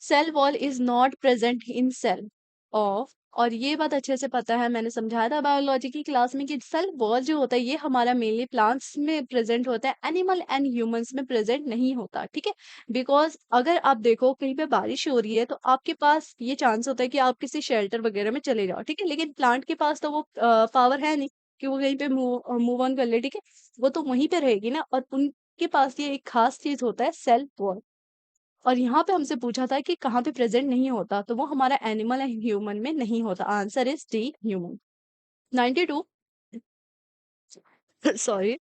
Cell wall is not present in cell of. और ये बात अच्छे से पता है, मैंने समझाया था बायोलॉजी की क्लास में कि सेल वॉल जो होता है ये हमारा मेनली प्लांट्स में प्रेजेंट होता है, एनिमल एंड ह्यूमंस में प्रेजेंट नहीं होता, ठीक है। बिकॉज अगर आप देखो कहीं पे बारिश हो रही है तो आपके पास ये चांस होता है कि आप किसी शेल्टर वगैरह में चले जाओ, ठीक है, लेकिन प्लांट के पास तो वो पावर है नहीं कि वो कहीं पे मूव ऑन कर ले, ठीक है। वो तो वहीं पे रहेगी ना, और उनके पास ये एक खास चीज होता है सेल वॉल। और यहाँ पे हमसे पूछा था कि कहाँ पे प्रेजेंट नहीं होता, तो वो हमारा एनिमल एंड ह्यूमन में नहीं होता, answer is D human. 92, sorry,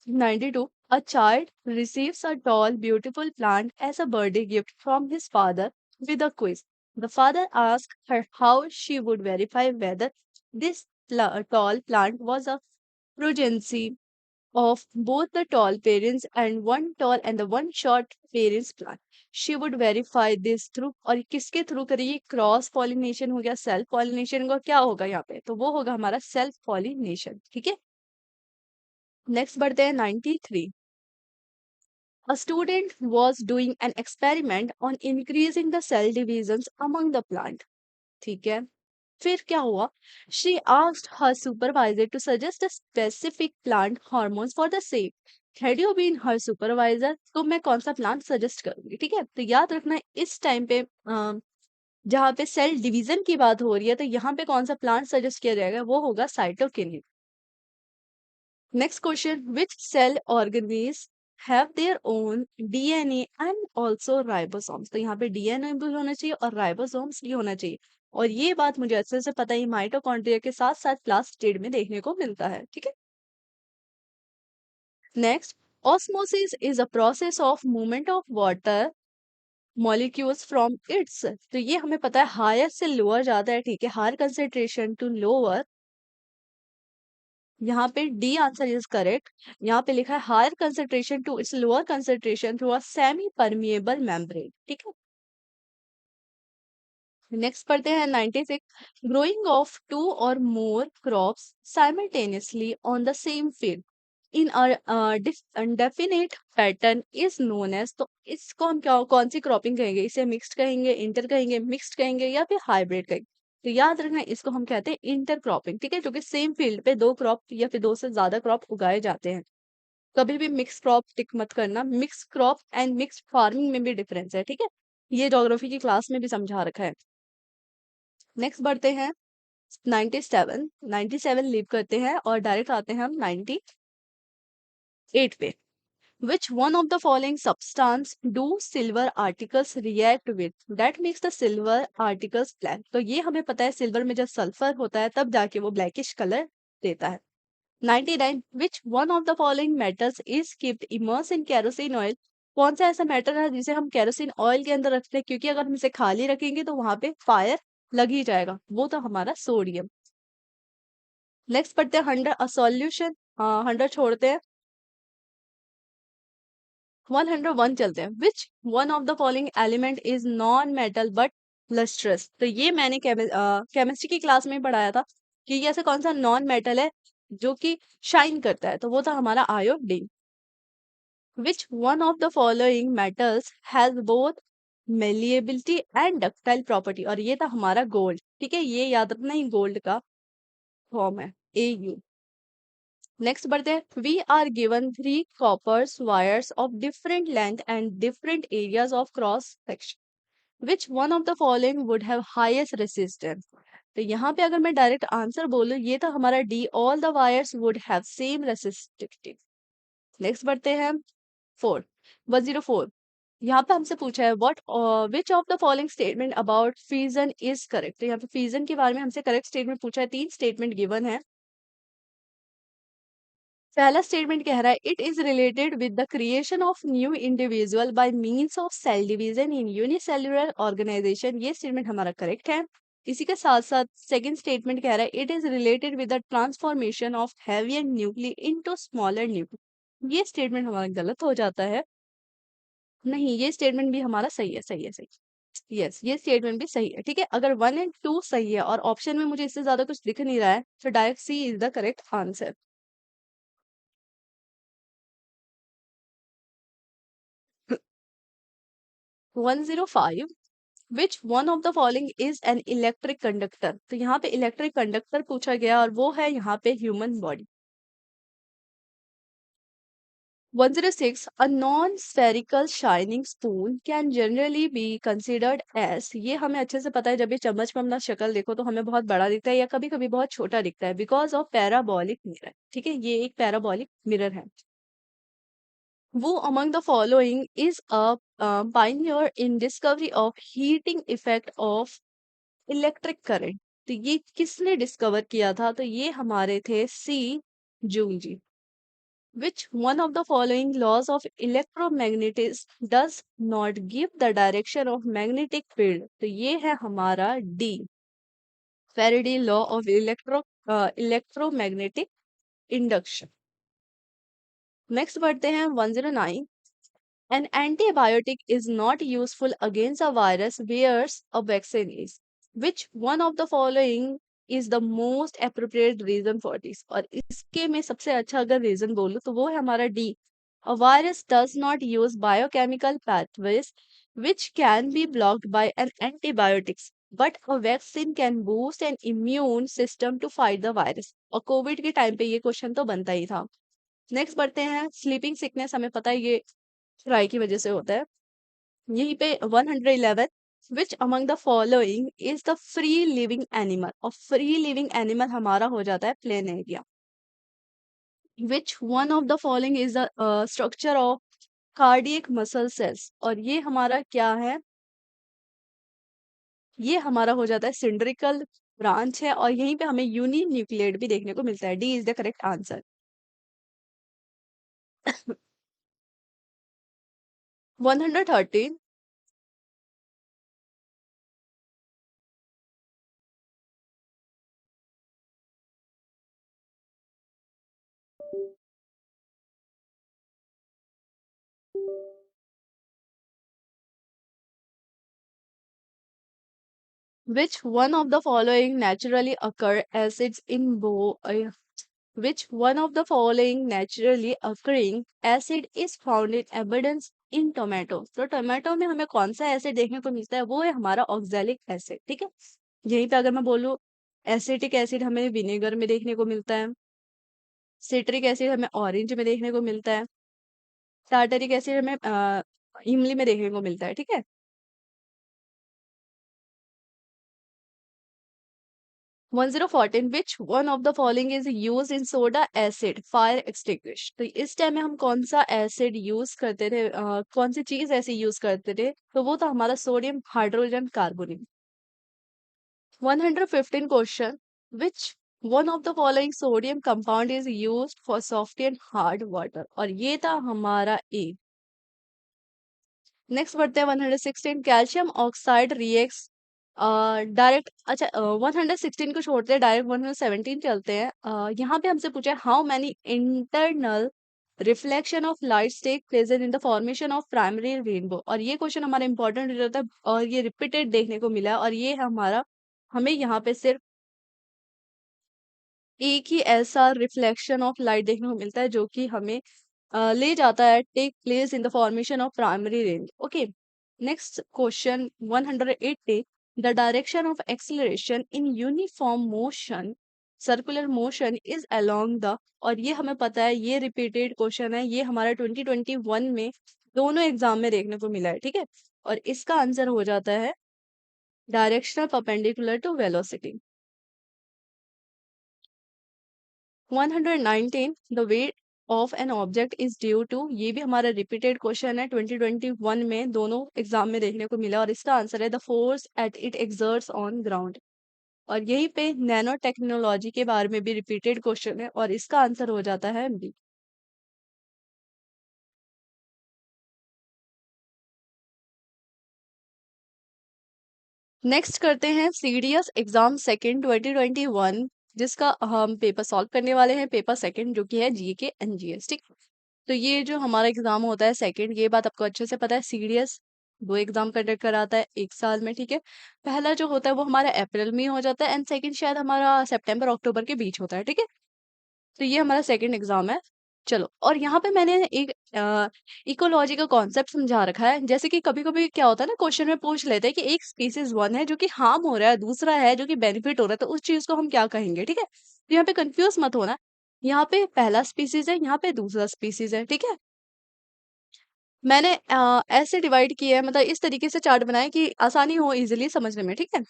92. A child receives a tall, beautiful plant as a birthday gift from his father with a quiz. The father asks her how she would verify whether this tall plant was a progeny of both the tall parents and one tall and the one short parents plant. She would verify this through और किसके through करेगी cross pollination हो गया self pollination का क्या होगा यहाँ पे तो वो होगा हमारा सेल्फ पॉलिनेशन ठीक है नेक्स्ट बढ़ते हैं 93 A student was doing an experiment on increasing the cell divisions among the plant. ठीक है फिर क्या हुआ she asked her supervisor to suggest a specific plant hormones for the same had you been her supervisor तो मैं कौन सा plant suggest करूंगी ठीक है तो याद रखना इस टाइम पे जहाँ पे सेल डिवीजन की बात हो रही है तो यहाँ पे कौन सा प्लांट सजेस्ट किया जाएगा वो होगा cytokinin next question which cell organelles have their own DNA and also ribosomes तो यहाँ पे डीएनए भी होना चाहिए और राइबोसोम्स भी होना चाहिए और ये बात मुझे अच्छे से पता है माइटोकॉन्ड्रिया के साथ साथ प्लास्टिड में देखने को मिलता है ठीक है next osmosis is a process of movement of water molecules from its तो ये हमें पता है हायर से लोअर जाता है ठीक है हायर कंसेंट्रेशन टू लोअर यहाँ पे डी आंसर इज करेक्ट यहाँ पे लिखा है higher concentration to its lower concentration through a semipermeable membrane ठीक है नेक्स्ट पढ़ते हैं 96 growing of two or more crops simultaneously on the same field in definite pattern is known as तो इसको हम क्या कौन सी क्रॉपिंग कहेंगे इसे मिक्स्ड कहेंगे इंटर कहेंगे मिक्स्ड कहेंगे या फिर हाइब्रिड कहेंगे तो याद रखना इसको हम कहते हैं इंटर क्रॉपिंग ठीक है क्योंकि सेम फील्ड पे दो क्रॉप या फिर दो से ज्यादा क्रॉप उगाए जाते हैं कभी भी मिक्स क्रॉप टिक मत करना mix crop and mix farming में भी डिफरेंस है ठीक है ये ज्योग्राफी की क्लास में भी समझा रखा है नेक्स्ट बढ़ते हैं 97 97 लीव करते हैं और डायरेक्ट आते हैं हम 98 पे which one of the following substance do silver articles react with that makes the silver articles black तो ये हमें पता है सिल्वर में जब सल्फर होता है तब जाके वो ब्लैकिश कलर देता है 99 which one of the following metals is kept immersed in kerosene oil कौन सा ऐसा मेटल है जिसे हम केरोसिन ऑयल के अंदर रखते हैं क्योंकि अगर हम इसे खाली रखेंगे तो वहां पे फायर लग ही जाएगा वो तो हमारा सोडियम नेक्स्ट पढ़ते हैं 100 सॉल्यूशन 100 छोड़ते हैं 101 चलते हैं which one of the following element is non metal but lustrous तो ये मैंने केमिस्ट्री की क्लास में पढ़ाया था कि ये ऐसा कौन सा नॉन मेटल है जो कि शाइन करता है तो वो था हमारा iodine which one of the following metals has both malleability and ductile property और ये था हमारा गोल्ड ठीक है ये याद रखना ही गोल्ड का फॉर्म है AU नेक्स्ट बढ़ते हैं we are given 3 coppers wires of different length and different areas of cross section which one of the following would have highest resistance तो यहाँ पे अगर मैं डायरेक्ट आंसर बोलूँ ये था हमारा D all the wires would have same resistivity next बढ़ते हैं 4 104 यहाँ पे हमसे पूछा है what which of the following statement about fusion is correct तो यहाँ पे फ्यूजन के बारे में हमसे करेक्ट स्टेटमेंट पूछा है 3 स्टेटमेंट गिवन है पहला स्टेटमेंट कह रहा है it is related with the creation of new individual by means of cell division in unicellular organisation ये स्टेटमेंट हमारा करेक्ट है इसी के साथ साथ सेकंड स्टेटमेंट कह रहा है it is related with the transformation of heavier nuclei into smaller nuclei ये स्टेटमेंट हमारा गलत हो जाता है नहीं ये स्टेटमेंट भी हमारा सही है सही है सही यस ये स्टेटमेंट भी सही है ठीक है अगर 1 एंड 2 सही है और ऑप्शन में मुझे इससे ज्यादा कुछ दिख नहीं रहा है तो direct C is the correct answer 105 which one of the following is an electric conductor तो यहाँ पे इलेक्ट्रिक कंडक्टर पूछा गया और वो है यहाँ पे human body 106 a non-spherical shining spoon can generally be considered as ये हमें अच्छे से पता है जब ये चम्मच में अपना शक्ल देखो तो हमें बहुत बड़ा दिखता है या कभी कभी बहुत छोटा दिखता है बिकॉज ऑफ पैराबॉलिक मिरर ठीक है ये एक पैराबॉलिक मिरर है Who among the following is a pioneer in discovery of heating effect of electric current तो ये किसने डिस्कवर किया था तो ये हमारे थे C Joule ji Which one of the following laws of electromagnetism does not give the direction of magnetic field? तो ये है हमारा D, Faraday law of electromagnetic induction. Next बढ़ते हैं 109. An antibiotic is not useful against a virus whereas a vaccine is. Which one of the following is the most appropriate reason for this? और इसके में सबसे अच्छा अगर reason बोलूं तो वो है हमारा D. A virus does not use biochemical pathways which can be blocked by an antibiotics, but a vaccine can boost an immune system to fight the virus. और कोविड के टाइम पे ये क्वेश्चन तो बनता ही था. नेक्स्ट बढ़ते हैं sleeping sickness, हमें पता है ये ट्राई की वजह से होता है. यहीं पे 111. विच among the following is the free living animal? और फ्री लिविंग एनिमल हमारा हो जाता है plain area. Which one of the following is the structure of cardiac muscle cells? और ये हमारा क्या है? ये हमारा हो जाता है सिंड्रिकल ब्रांच है, और यहीं पे हमें यूनी न्यूक्लियेट भी देखने को मिलता है. D is the correct answer. 113. Which one of the following naturally occur acids in which one of the following naturally occurring acid is found in abundance in tomato? तो टोमेटो में हमें कौन सा एसिड देखने को मिलता है? वो है हमारा ऑक्सैलिक एसिड. ठीक है. यहीं पे अगर मैं बोलूँ एसिटिक एसिड हमें विनेगर में देखने को मिलता है, सिट्रिक एसिड हमें ऑरेंज में देखने को मिलता है, टार्टरिक एसिड हमें इमली में देखने को मिलता है. ठीक है. 1014. Which one of the following is used in soda acid fire extinguish? तो इस टाइम में हम कौन सा एसिड यूज करते थे, कौन सी चीज ऐसे यूज करते थे? तो वो था हमारा sodium hydrogen carbonate. 115 question. Which one of the following sodium compound is used for soft and hard water? और ये था हमारा ए. नेक्स्ट बढ़ते हैं 116. Calcium oxide reacts direct. अच्छा 116 को छोड़ते हैं, डायरेक्ट 117 चलते हैं. यहाँ पे हमसे पूछा है how many internal reflection of light take place in the formation of primary rainbow? और ये क्वेश्चन हमारा इंपॉर्टेंट रहता है और ये रिपीटेड देखने को मिला है, और ये है हमारा, हमें यहाँ पे सिर्फ एक ही ऐसा रिफ्लेक्शन ऑफ लाइट देखने को मिलता है जो कि हमें ले जाता है take place in the formation of primary range. Okay. Next question 180. The direction of acceleration in uniform motion circular motion is along the. और ये हमें पता है, ये रिपीटेड क्वेश्चन है, ये हमारा 2021 में दोनों एग्जाम में देखने को मिला है. ठीक है. और इसका आंसर हो जाता है directional perpendicular to velocity. 119. The weight of an object is due to. ये भी हमारा रिपीटेड क्वेश्चन है, 2021 में दोनों एग्जाम में देखने को मिला, और इसका आंसर है the force at it exerts on ground. और यहीं पे नैनो टेक्नोलॉजी के बारे में भी रिपीटेड क्वेश्चन है, और इसका आंसर हो जाता है बी. नेक्स्ट करते हैं सीडीएस एग्जाम सेकंड 2021, जिसका हम पेपर सॉल्व करने वाले हैं. पेपर सेकंड जो कि है जीके एनजीएस. ठीक. तो ये जो हमारा एग्जाम होता है सेकंड, ये बात आपको अच्छे से पता है, सीडीएस दो एग्जाम कंडक्ट कराता है एक साल में. ठीक है. पहला जो होता है वो हमारा अप्रैल में हो जाता है, एंड सेकंड शायद हमारा सितंबर अक्टूबर के बीच होता है. ठीक है. तो ये हमारा सेकंड एग्जाम है. चलो, और यहाँ पे मैंने एक इकोलॉजी का कॉन्सेप्ट समझा रखा है. जैसे कि कभी कभी क्या होता है ना, क्वेश्चन में पूछ लेते हैं कि एक स्पीसीज वन है जो कि हार्म हो रहा है, दूसरा है जो कि बेनिफिट हो रहा है, तो उस चीज को हम क्या कहेंगे? ठीक है. तो यहाँ पे कंफ्यूज मत होना. यहाँ पे पहला स्पीसीज है, यहाँ पे दूसरा स्पीसीज है. ठीक है. मैंने ऐसे डिवाइड किया है, मतलब इस तरीके से चार्ट बनाया कि आसानी हो इजीली समझने में. ठीक है.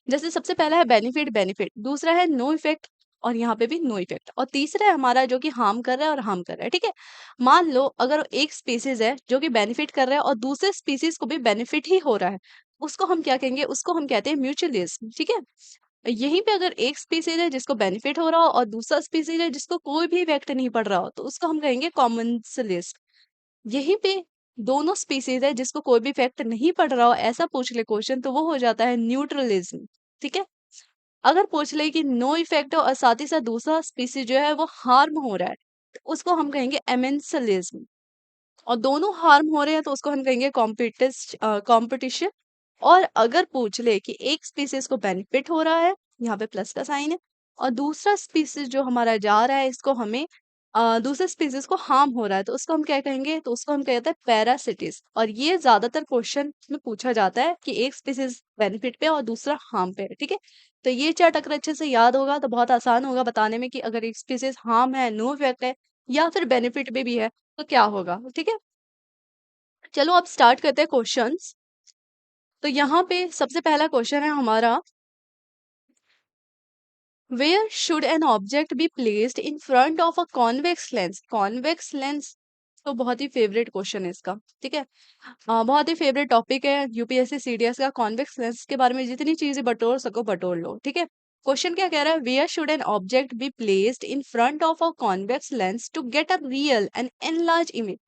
जैसे सबसे पहला है बेनिफिट बेनिफिट, दूसरा है नो इफेक्ट, और यहाँ पे भी नो इफेक्ट, और तीसरा है हमारा जो कि हार्म कर रहा है और हार्म कर रहा है. ठीक है. मान लो अगर एक स्पीसीज है जो कि बेनिफिट कर रहा है और दूसरे स्पीसीज को भी बेनिफिट ही हो रहा है, उसको हम क्या कहेंगे? उसको हम कहते हैं म्यूचुअलिज्म. ठीक है. यहीं पे अगर एक स्पीसीज है जिसको बेनिफिट हो रहा हो और दूसरा स्पीसीज है जिसको कोई भी इफेक्ट नहीं पड़ रहा हो, तो उसको हम कहेंगे कॉमन्सलिस्ट। यहीं पे दोनों स्पीसीज है जिसको कोई भी इफेक्ट नहीं पड़ रहा हो, ऐसा पूछ ले क्वेश्चन, तो वो हो जाता है न्यूट्रलिज्म। ठीक है। अगर पूछ ले कि नो इफेक्ट हो और साथ ही साथ दूसरा स्पीसीज जो है वो हार्म हो रहा है, तो उसको हम कहेंगे एमेंसलिज्म। और दोनों हार्म हो रहे हैं तो उसको हम कहेंगे कॉम्पिटिशन। और अगर पूछ ले कि एक स्पीसीज को बेनिफिट हो रहा है, यहाँ पे प्लस का साइन है, और दूसरा स्पीसीज जो हमारा जा रहा है इसको हमें दूसरे स्पीसीज को हार्म हो रहा है, तो उसको हम क्या कहेंगे, तो उसको हम कहते हैं पैरासिटिस। और ये ज्यादातर क्वेश्चन में पूछा जाता है कि एक स्पीसीज बेनिफिट पे और दूसरा हार्म पे है। ठीक है। तो ये चार्ट अगर अच्छे से याद होगा तो बहुत आसान होगा बताने में कि अगर एक स्पीसीज हार्म है, नो इफेक्ट है, या फिर बेनिफिट में भी है, तो क्या होगा। ठीक है। चलो अब स्टार्ट करते हैं क्वेश्चंस। तो यहाँ पे सबसे पहला क्वेश्चन है हमारा, where should an object be placed in front of a convex lens. Convex lens तो बहुत ही फेवरेट क्वेश्चन है इसका। ठीक है। बहुत ही फेवरेट टॉपिक है यूपीएससी सीडीएस का। कॉन्वेक्स लेंस के बारे में जितनी चीजें बटोर सको बटोर लो। ठीक है। क्वेश्चन क्या कह रहा है, where should an object be placed in front of a convex lens to get a real and enlarge image.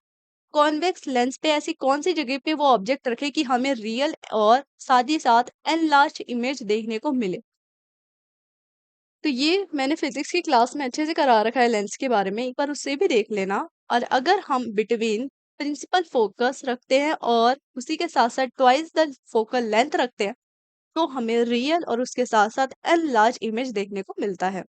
Convex lens पे ऐसी कौन सी जगह पे वो ऑब्जेक्ट रखे कि हमें रियल और साथ ही साथ एनलार्ज इमेज देखने को मिले। तो ये मैंने फिजिक्स की क्लास में अच्छे से करा रखा है लेंस के बारे में, एक बार उससे भी देख लेना। और अगर हम बिटवीन प्रिंसिपल फोकस रखते हैं और उसी के साथ साथ ट्वाइस द फोकल लेंथ रखते हैं, तो हमें रियल और उसके साथ साथ एनलार्ज इमेज देखने को मिलता है।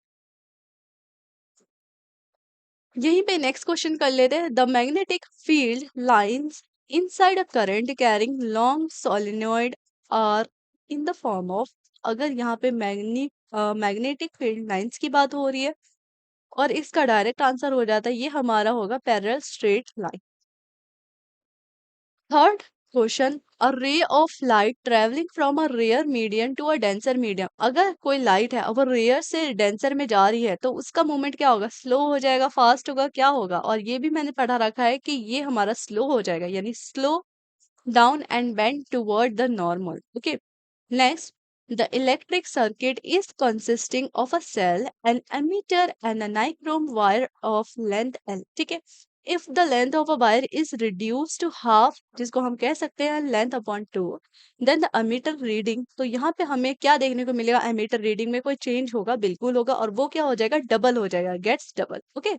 यहीं पे नेक्स्ट क्वेश्चन कर लेते हैं, the magnetic field lines inside a current carrying long solenoid are in the form of. अगर यहाँ पे मैग्नेटिक फील्ड लाइंस की बात हो रही है और इसका डायरेक्ट आंसर हो जाता है, ये हमारा होगा parallel straight line. Third question, a ray of light travelling from a rare medium to a denser medium. अगर कोई लाइट है और वो रेयर से डेंसर में जा रही है, तो उसका मूवमेंट क्या होगा, स्लो हो जाएगा, फास्ट होगा, क्या होगा। और ये भी मैंने पढ़ा रखा है कि ये हमारा स्लो हो जाएगा, यानी slow down and bend toward the normal. Okay. Next, the electric circuit is consisting of a cell, an emitter, and a nichrome wire of length L. ठीक है। If the length of a wire is reduced to half, जिसको हम कह सकते हैं length upon 2, then the emitter reading, तो यहाँ पे हमें क्या देखने को मिलेगा, emitter reading में कोई चेंज होगा, बिल्कुल होगा, और वो क्या हो जाएगा, डबल हो जाएगा, गेट्स डबल। ओके।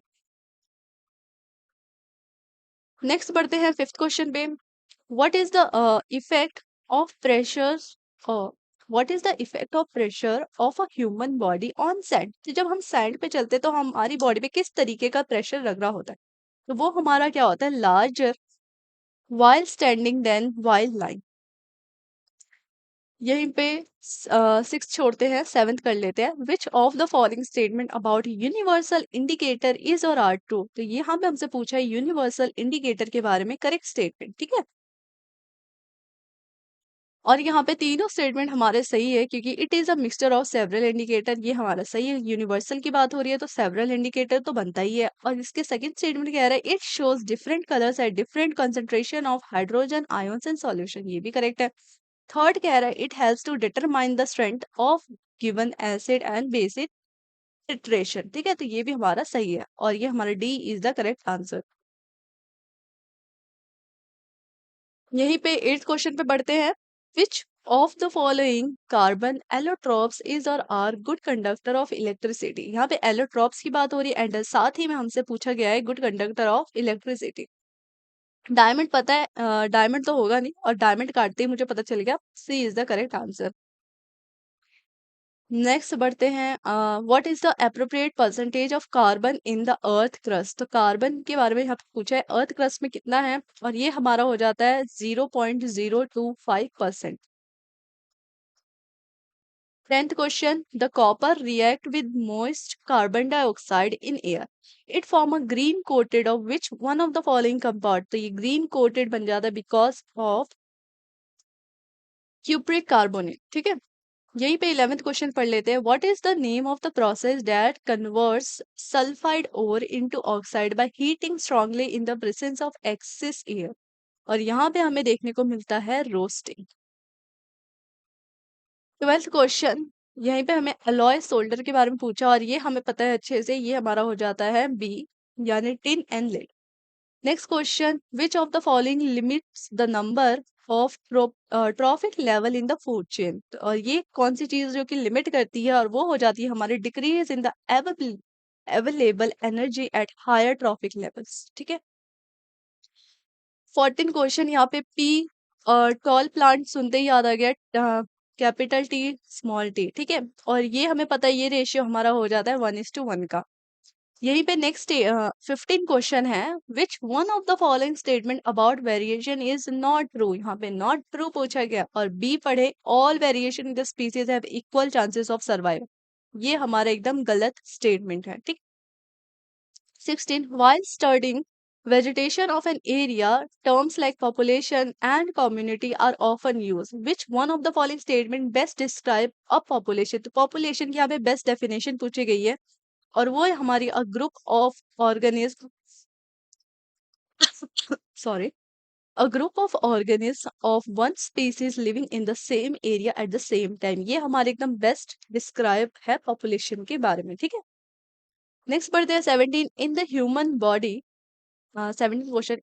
नेक्स्ट बढ़ते हैं फिफ्थ क्वेश्चन पे, what is the effect of pressures uh, what is the effect of pressure of a human body on sand। तो जब हम सैंड पे चलते हैं तो हमारी बॉडी पे किस तरीके का प्रेशर लग रहा होता है, तो वो हमारा क्या होता है, larger while standing than while lying। यहीं पे सिक्स छोड़ते हैं, सेवेंथ कर लेते हैं, which of the following statement about universal indicator is or are true. तो यहाँ पे हमसे पूछा है यूनिवर्सल इंडिकेटर के बारे में करेक्ट स्टेटमेंट। ठीक है। और यहाँ पे तीनों स्टेटमेंट हमारे सही है, क्योंकि it is a mixture of several indicator, ये हमारा सही है। यूनिवर्सल की बात हो रही है तो सेवरल इंडिकेटर तो बनता ही है। और इसके सेकंड स्टेटमेंट कह रहा है, it shows different colours at different concentration of hydrogen ions in solution, ये भी करेक्ट है। थर्ड कह रहा है, it helps to determine the strength of given acid and basic titration. ठीक है। तो ये भी हमारा सही है और ये हमारा D is the correct answer. यहीं पे एट्थ क्वेश्चन पे बढ़ते हैं, which of the following carbon allotropes is or are good conductor of electricity. यहाँ पे एलोट्रॉप्स की बात हो रही है एंड साथ ही में हमसे पूछा गया है good conductor of electricity. Diamond पता है, डायमंड तो होगा नहीं, और डायमंड काटते ही मुझे पता चल गया, C is the correct answer. Next बढ़ते हैं, what is the appropriate percentage of carbon in the earth crust. तो कार्बन के बारे में यहाँ पे पूछा है अर्थ क्रस्ट में कितना है, और ये हमारा हो जाता है 0.025%। Tenth question, the copper react with moist carbon dioxide in air, it form a green coated of which one of the following compound. तो ये ग्रीन कोटेड बन जाता है बिकॉज ऑफ क्यूप्रिक कार्बोनेट। ठीक है। यहीं पे 11th क्वेश्चन पढ़ लेते हैं, what is the name of the process that converts sulphide ore into oxide by heating strongly in the presence of excess air. और यहाँ पे हमें देखने को मिलता है रोस्टिंग। 12th क्वेश्चन, यहीं पे हमें अलॉय सोल्डर के बारे में पूछा और ये हमें पता है अच्छे से, ये हमारा हो जाता है बी, यानी tin and lead. Next question, which of the following limits the number of trophic level in the food chain. और ये कौन सी चीज जो कि लिमिट करती है, और वो हो जाती है हमारी decrease in the available energy at higher trophic levels. ठीक है। 14 क्वेश्चन यहाँ पे पी टॉल प्लांट सुनते ही याद आ गया, कैपिटल टी स्मॉल टी। ठीक है, और ये हमें पता है ये रेशियो हमारा हो जाता है 1:1 का। यहीं पे नेक्स्ट 15 क्वेश्चन है, which one of the following statement about variation is not true. यहाँ पे नॉट ट्रू पूछा गया, और बी पढ़े all variation in the species have equal chances of survival. ये हमारा एकदम गलत स्टेटमेंट है। ठीक। 16, while studying vegetation of an area, terms like population and community are often used. Which one of the following statement best describe a population? तो population की यहाँ पे best definition पूछी गई है, और वो है हमारी a group of organisms, sorry, a group of organisms of one species living in the same area at the same time। ये हमारे एकदम best describe है population के बारे में। ठीक है। नेक्स्ट बढ़ते हैं 17, in the human body. 17 question,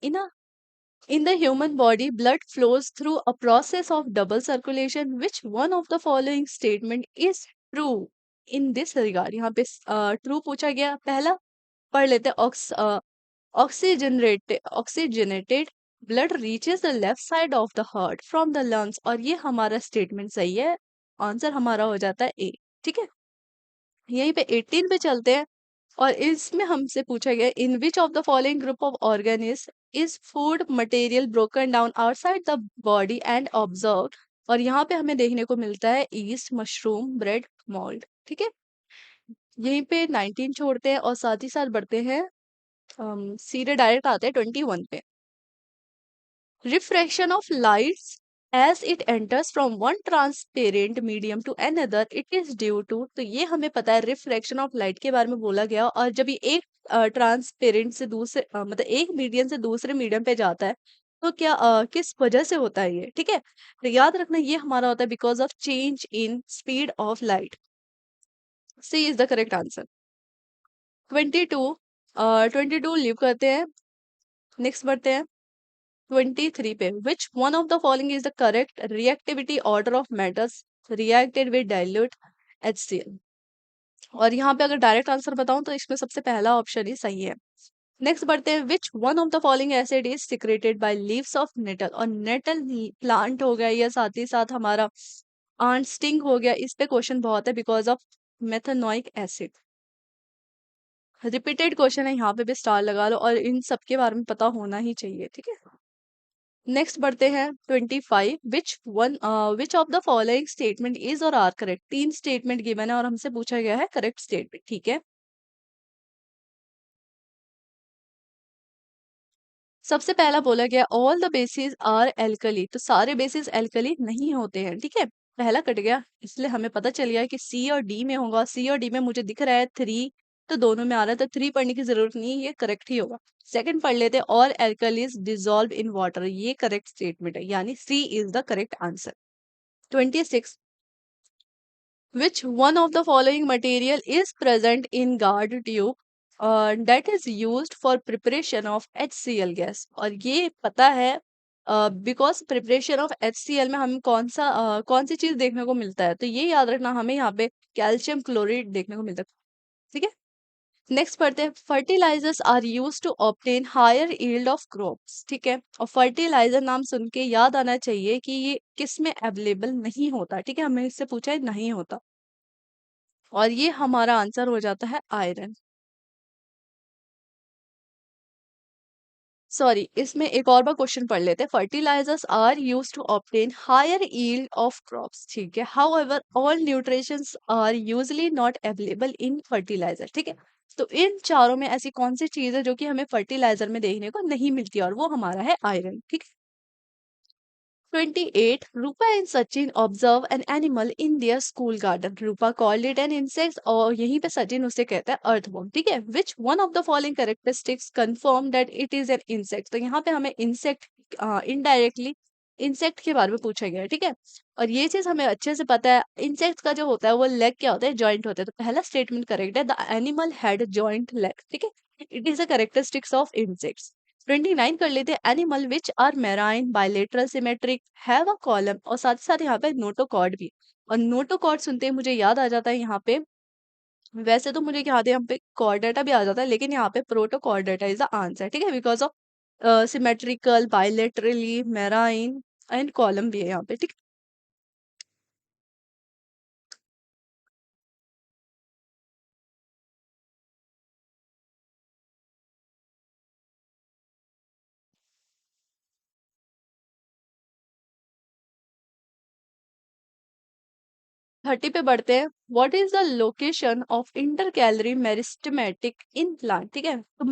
in the human body blood flows through a process of double circulation. Which one of the following statement is true in this regard? यहाँ पे ट्रू पूछा गया। पहला पढ़ लेते हैं, oxygenated blood reaches the left side of the heart from the lungs, और ये हमारा स्टेटमेंट सही है। आंसर हमारा हो जाता है ए। ठीक है। यहीं पे 18 पे चलते हैं, और इसमें हमसे पूछा गया, in which of the following group of organism is food material broken down outside the body and absorbed. और यहाँ पे हमें देखने को मिलता है ईस्ट, मशरूम, ब्रेड, मोल्ड। ठीक है। यहीं पे 19 छोड़ते हैं और साथ ही साथ बढ़ते हैं, सीधे डायरेक्ट आते हैं 21 पे। Refraction of lights as it enters from one transparent medium to another, it is due to। तो ये हमें पता है रिफ्रैक्शन ऑफ लाइट के बारे में बोला गया, और जब ये एक ट्रांसपेरेंट से दूसरे मतलब एक मीडियम से दूसरे मीडियम पे जाता है, तो क्या किस वजह से होता है ये। ठीक है। तो याद रखना ये हमारा होता है because of change in speed of light. C is the correct answer. 22, 22 leave करते हैं। नेक्स्ट बढ़ते हैं 23 पे, which one of the following is the correct reactivity order of metals reacted with dilute HCl। और यहाँ पे अगर डायरेक्ट आंसर बताऊं तो इसमें सबसे पहला ऑप्शन ही सही है। नेक्स्ट बढ़ते हैं, which one of the following acid is secreted by leaves of nettle. और नेटल प्लांट हो गया, या साथ ही साथ हमारा आंट स्टिंग हो गया, इस पे क्वेश्चन बहुत है because of methanoic acid. Repeated question है, यहाँ पे भी स्टार लगा लो, और इन सब के बारे में पता होना ही चाहिए। ठीक है। नेक्स्ट बढ़ते हैं 25, विच of the following statement is or are correct. तीन स्टेटमेंट गिवन है और हमसे पूछा गया है करेक्ट स्टेटमेंट। ठीक है। सबसे पहला बोला गया all the bases are alkali. तो सारे बेसिस एल्कली नहीं होते हैं। ठीक है। पहला कट गया, इसलिए हमें पता चल गया कि सी और डी में होगा। सी और डी में मुझे दिख रहा है 3, तो दोनों में आ रहा है, तो 3 पढ़ने की जरूरत नहीं है, ये करेक्ट ही होगा। सेकंड पढ़ लेते हैं, all alkalis dissolve in water. ये करेक्ट स्टेटमेंट है, यानी C is the correct answer. 26, which one of the following material is present in guard tube that is used for preparation of HCl gas। और ये पता है because preparation of HCl में हम कौन सी चीज देखने को मिलता है, तो ये याद रखना, हमें यहाँ पे कैल्शियम क्लोराइड देखने को मिलता है। ठीक है। नेक्स्ट पढ़ते हैं, fertilisers are use to obtain higher yield of crops. ठीक है। और फर्टिलाइजर नाम सुन के याद आना चाहिए कि ये किस में अवेलेबल नहीं होता। ठीक है, हमें इससे पूछा है नहीं होता, और ये हमारा आंसर हो जाता है आयरन। सॉरी, इसमें एक और बार क्वेश्चन पढ़ लेते हैं। Fertilisers are use to obtain higher yield of crops. ठीक है। However all nutritions are usually not available in fertiliser. ठीक है। तो इन चारों में ऐसी कौन सी चीज है जो कि हमें फर्टिलाइजर में देखने को नहीं मिलती, और वो हमारा है आयरन। ठीक है। 28, Rupa and Sachin observe an animal in their school garden. Rupa called it an insect, और यहीं पे सचिन उसे कहता है earthworm। ठीक है। Which one of the following characteristics confirm that it is an insect। तो यहाँ पे हमें insect इनडायरेक्टली insect के बारे में पूछा गया है। ठीक है। और ये चीज हमें अच्छे से पता है, इंसेक्ट्स का जो होता है वो लेग क्या होता है, जॉइंट होता है। तो पहला स्टेटमेंट करेक्ट है, the animal had joint leg, ठीक है। It is a characteristics of insects. 29 कर लेते हैं, animal which are marine bilateral symmetric have a column, और साथ ही साथ यहाँ पे नोटोकॉर्ड भी। और नोटोकॉर्ड सुनते ही मुझे याद आ जाता है यहाँ पे, वैसे तो मुझे यहाँ पे कॉर्डेटा भी आ जाता है, लेकिन यहाँ पे प्रोटोकॉर्डेटा इज द आंसर, ठीक है, because of symmetrical bilaterally marine and column भी है यहाँ पे, ठीक। 30 पे बढ़ते हैं, what is the location of inter calorie meristematic in plant, ठीक है। तो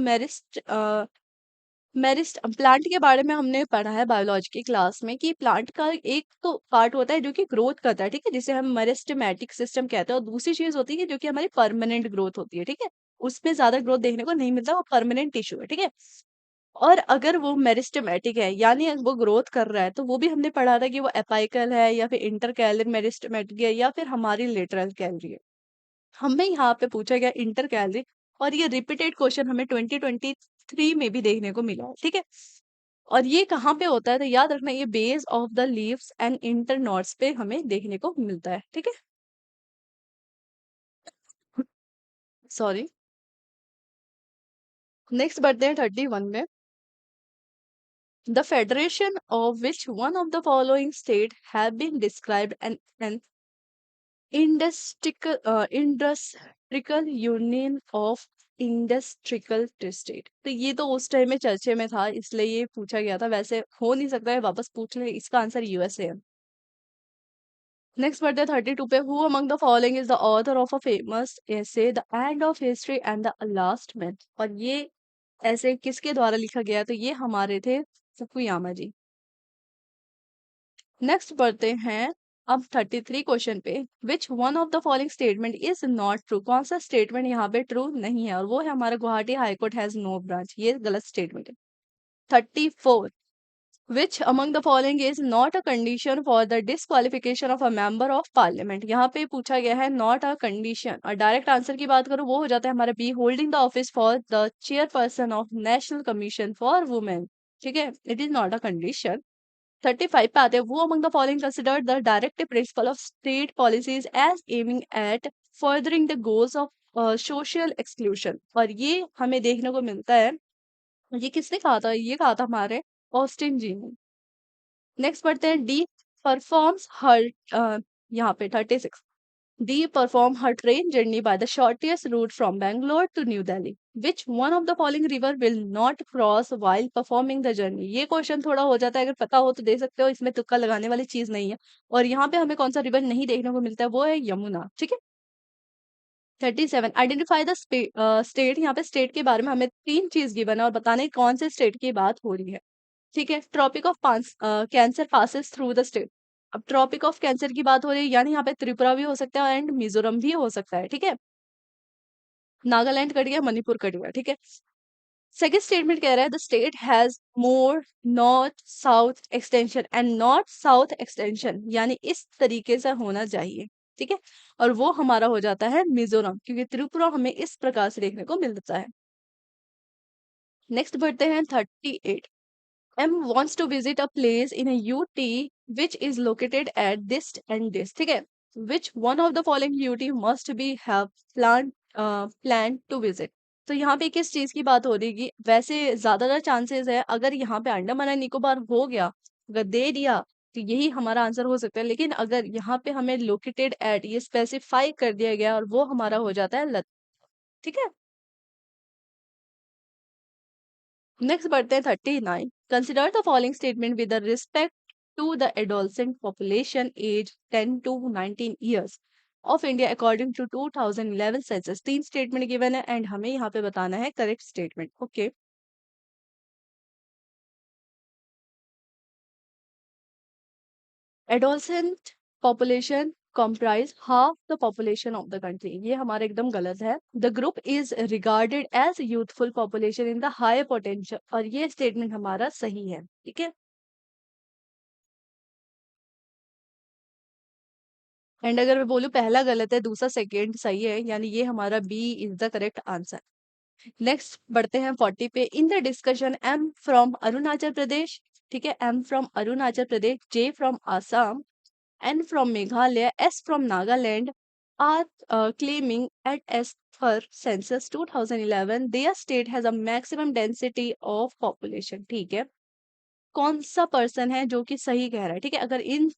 मेरिस्ट प्लांट के बारे में हमने पढ़ा है बायोलॉजी की क्लास में कि प्लांट का एक तो पार्ट होता है जो कि ग्रोथ करता है, ठीक है, जिसे हम मेरिस्टेमेटिक सिस्टम कहते हैं, और दूसरी चीज होती है जो कि हमारी परमानेंट ग्रोथ होती है, ठीक है। उसमें ज्यादा ग्रोथ देखने को नहीं मिलता, वो परमानेंट टिश्यू है, ठीक है। और अगर वो मेरिस्टेमेटिक है यानी वो ग्रोथ कर रहा है, तो वो भी हमने पढ़ा था कि वो एपाइकल है या फिर इंटर कैलरी मेरिस्टेमेटिक है या फिर हमारी लेटरल कैलरी है। हमें यहाँ पे पूछा गया इंटर कैलरी, और ये रिपीटेड क्वेश्चन हमें 2023 में भी देखने को मिला है, ठीक है। और ये कहाँ पे होता है, तो याद रखना ये base of the leaves and inter nodes पे हमें देखने को मिलता है, ठीक है। सॉरी। नेक्स्ट बढ़ते हैं 31 में, the federation of which one of the following state have been described an industrial union of industrial state. तो ये तो उस टाइम में चर्चे में था, इसलिए ये पूछा गया था, वैसे हो नहीं सकता है, वापस पूछ ले, इसका आंसर यूएसए है। नेक्स्ट बढ़ते हैं 32 पे, who among the following is the author of a famous essay the end of history and the last man. और ये ऐसे किसके द्वारा लिखा गया, तो ये हमारे थे फुकुयामा जी। नेक्स्ट बढ़ते हैं अब 33 क्वेश्चन पे, which one of the following statement is not true. कौन सा स्टेटमेंट यहाँ पे ट्रू नहीं है, और वो है हमारा Guwahati high court has no branch, ये गलत स्टेटमेंट है। 34, which among the following is not a condition for the disqualification of a member of parliament. यहाँ पे पूछा गया है नॉट अ कंडीशन, और डायरेक्ट आंसर की बात करूँ वो हो जाता है हमारा B, holding the office for the chairperson of national commission for women, ठीक है, it is not a condition. 35 पे आते हैं, वो among the following considered the directive principle of state policies as aiming at furthering the goals of social exclusion. और ये हमें देखने को मिलता है, ये किसने कहा था, ये कहा था हमारे ऑस्टिन जी ने। नेक्स्ट बढ़ते हैं, डी परफॉर्म्स हर, यहाँ पे 36, D perform her train journey by the shortest route from Bangalore to New Delhi, which one of the following river will not cross while performing the journey. ये क्वेश्चन थोड़ा हो जाता है, अगर पता हो तो दे सकते हो, इसमें तुक्का लगाने वाली चीज नहीं है। और यहाँ पे हमें कौन सा रिवर नहीं देखने को मिलता है, वो है यमुना, ठीक है। 37, आइडेंटिफाई द स्टेट, यहाँ पे स्टेट के बारे में हमें तीन चीज गिवन है और बताने कौन से स्टेट की बात हो रही है, ठीक है। Tropic of cancer passes through the state. अब ट्रॉपिक ऑफ कैंसर की बात हो रही है, यानी यहाँ पे त्रिपुरा भी हो सकता है एंड मिजोरम भी हो सकता है, ठीक है। नागालैंड कट गया, मणिपुर कट गया, ठीक है। सेकंड स्टेटमेंट कह रहा है the state has more north south extension and north south extension, यानी इस तरीके से होना चाहिए, ठीक है। और वो हमारा हो जाता है मिजोरम, क्योंकि त्रिपुरा हमें इस प्रकार से देखने को मिलता है। नेक्स्ट बढ़ते हैं 38, M wants to visit a place in a UT which is located at this and this, ठीक है। Which one of the following UT must be have planned to visit। तो यहाँ पे किस चीज की बात हो रही है कि वैसे ज्यादातर चांसेस है, अगर यहाँ पे अंडमान एंड निकोबार हो गया, अगर दे दिया, तो यही हमारा आंसर हो सकता है। लेकिन अगर यहाँ पे हमें लोकेटेड एट ये स्पेसिफाई कर दिया गया, और वो हमारा हो जाता है लद्दाख, ठीक है। नेक्स्ट बढ़ते हैं 39, consider the following statement with respect to the adolescent population age 10 to 19 years of India according to 2011 census. तीन स्टेटमेंट गिवन है एंड हमें यहाँ पे बताना है correct statement, okay. Adolescent population comprise half the population of the country, ये हमारा एकदम गलत है। the group is regarded as youthful population in the high potential, और ये स्टेटमेंट हमारा सही है, ठीक है। एंड अगर मैं बोलूँ पहला गलत है, दूसरा सेकेंड सही है, यानी ये हमारा B is the correct answer. Next बढ़ते हैं 40 पे। In the discussion M from Arunachal Pradesh, ठीक है, M from Arunachal Pradesh, J from Assam, N from Meghalaya, S from Nagaland are claiming at as per census 2011 their state has a maximum density of population। ठीक है, कौन सा person है जो कि सही कह रहा है? ठीक है, अगर इन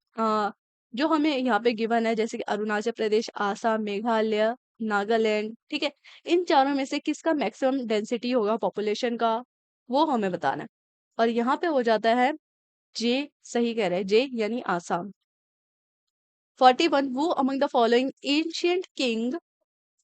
जो हमें यहाँ पे गिवन है जैसे कि अरुणाचल प्रदेश, आसाम, मेघालय, नागालैंड, ठीक है, इन चारों में से किसका मैक्सिमम डेंसिटी होगा पॉपुलेशन का, वो हमें बताना है। और यहाँ पे हो जाता है जे सही कह रहे हैं, जे यानी Assam. 41 who among the following ancient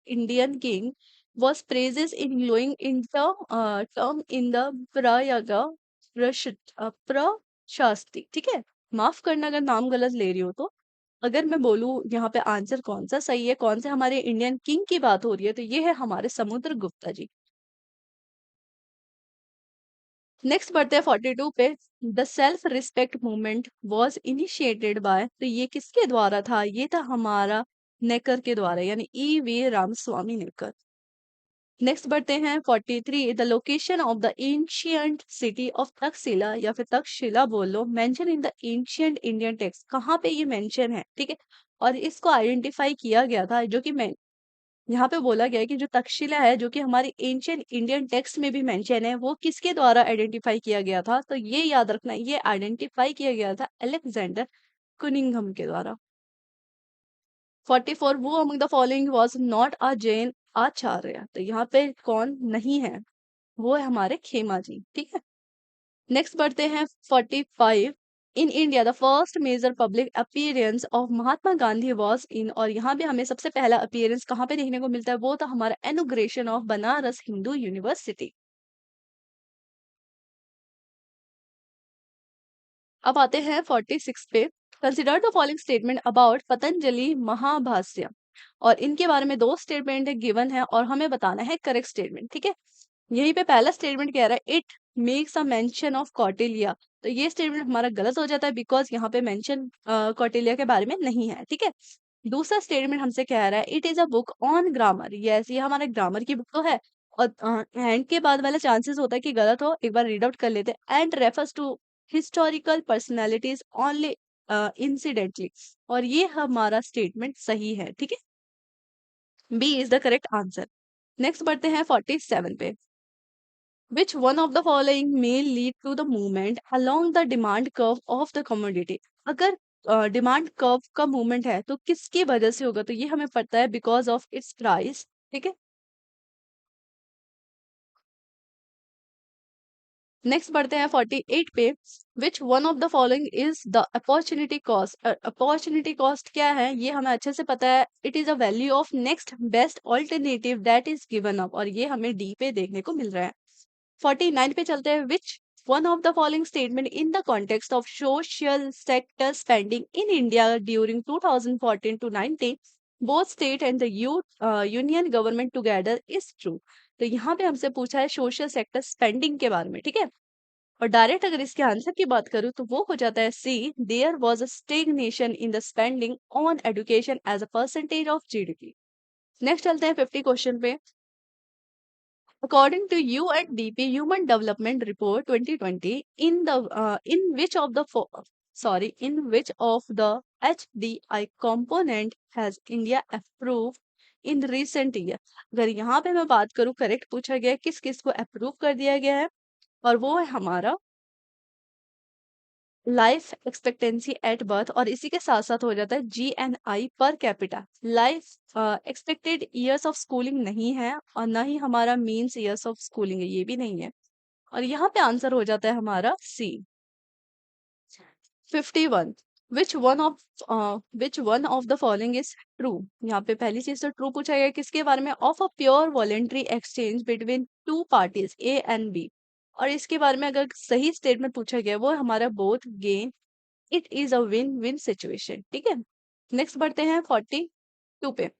Indian king was praises in glowing in term in the prayaga prashasti. ठीक है, माफ करना अगर नाम गलत ले रही हो तो। अगर मैं बोलूं यहाँ पे आंसर कौन सा सही है, कौन से हमारे इंडियन किंग की बात हो रही है, तो ये है हमारे समुद्र गुप्ता जी। नेक्स्ट बढ़ते हैं 42 पे। The self respect movement was initiated by, तो ये किसके द्वारा था? ये था हमारा नेकर के द्वारा, यानी E V Ramaswamy Naicker. Next बढ़ते हैं 43। The location of the ancient city of Takshashila या फिर तक्षशिला बोल लो, mention in the ancient Indian text, कहाँ पे ये मेंशन है? ठीक है, और इसको आइडेंटिफाई किया गया था, जो कि मैं यहाँ पे बोला गया है कि जो तक्षशिला है जो कि हमारी एंशियंट इंडियन टेक्स्ट में भी मेंशन है, वो किसके द्वारा आइडेंटिफाई किया गया था? तो ये याद रखना, ये आइडेंटिफाई किया गया था अलेक्जेंडर कुनिंघम के द्वारा। 44 who among the following was not a Jain acharya, तो यहाँ पे कौन नहीं है? वो है हमारे खेमा जी। ठीक है, नेक्स्ट बढ़ते हैं 45। In India the first major public appearance of Mahatma Gandhi was in, और यहाँ पे हमें सबसे पहला अपीयरेंस कहाँ पे देखने को मिलता है? वो था हमारा inauguration of Banaras Hindu university. अब आते हैं 46 पे। Consider the following statement about Patanjali Mahabhashya, और इनके बारे में दो स्टेटमेंट गिवन है और हमें बताना है करेक्ट स्टेटमेंट। ठीक है, यहीं पे पहला स्टेटमेंट कह रहा है it makes a mention of Kautilya, तो ये स्टेटमेंट हमारा गलत हो जाता है बिकॉज यहाँ पे मेंशन कौटिल्य के बारे में नहीं है। ठीक है, दूसरा स्टेटमेंट हमसे कह रहा है it is a book on grammar, yes ये हमारे ग्रामर की बुक तो है, और एंड के बाद वाला चांसेस होता है कि गलत हो, एक बार रीड आउट कर लेते हैं। And refers to historical personalities only incidentally, और ये हमारा स्टेटमेंट सही है। ठीक है, B is the correct answer. Next बढ़ते हैं 47 पे। Which one of the following may lead to the movement along the demand curve of the commodity? अगर डिमांड कर्व का मूवमेंट है तो किसकी वजह से होगा? तो ये हमें पता है बिकॉज ऑफ इट्स प्राइस। ठीक है, नेक्स्ट बढ़ते हैं 48 पे। Which one of the following is the opportunity cost? Opportunity cost क्या है ये हमें अच्छे से पता है, it is a value of next best alternative that is given up, और ये हमें डी पे देखने को मिल रहा है। 49 पे चलते हैं। Which one of the following statement in the context of social sector spending in India during 2014 to 19 both state and the union government together is true? तो यहाँ पे हमसे पूछा है सोशल सेक्टर स्पेंडिंग के बारे में। ठीक है, और डायरेक्ट अगर इसके आंसर की बात करूं तो वो हो जाता है C, there was a stagnation in the spending on education as a percentage of GDP. Next चलते हैं 50 क्वेश्चन पे। According to UNDP Human Development Report 2020, in which of the in which of the HDI component has India approved in recent year? अगर यहाँ पे मैं बात करूँ, correct पूछा गया है किस किस को अप्रूव कर दिया गया है, और वो है हमारा लाइफ एक्सपेक्टेंसी एट बर्थ, और इसी के साथ साथ हो जाता है GNI per capita. Life expected years of schooling नहीं है, और ना ही हमारा मीन्स ईयर्स ऑफ स्कूलिंग है, ये भी नहीं है, और यहाँ पे आंसर हो जाता है हमारा सी। 51। विच one of the following is true? यहाँ पे पहली चीज तो ट्रू पूछा गया किसके बारे में? Of a pure voluntary exchange between two parties A and B, और इसके बारे में अगर सही स्टेटमेंट पूछा गया वो है हमारा both gain, it is a win win situation. ठीक है, नेक्स्ट बढ़ते हैं 42 पे।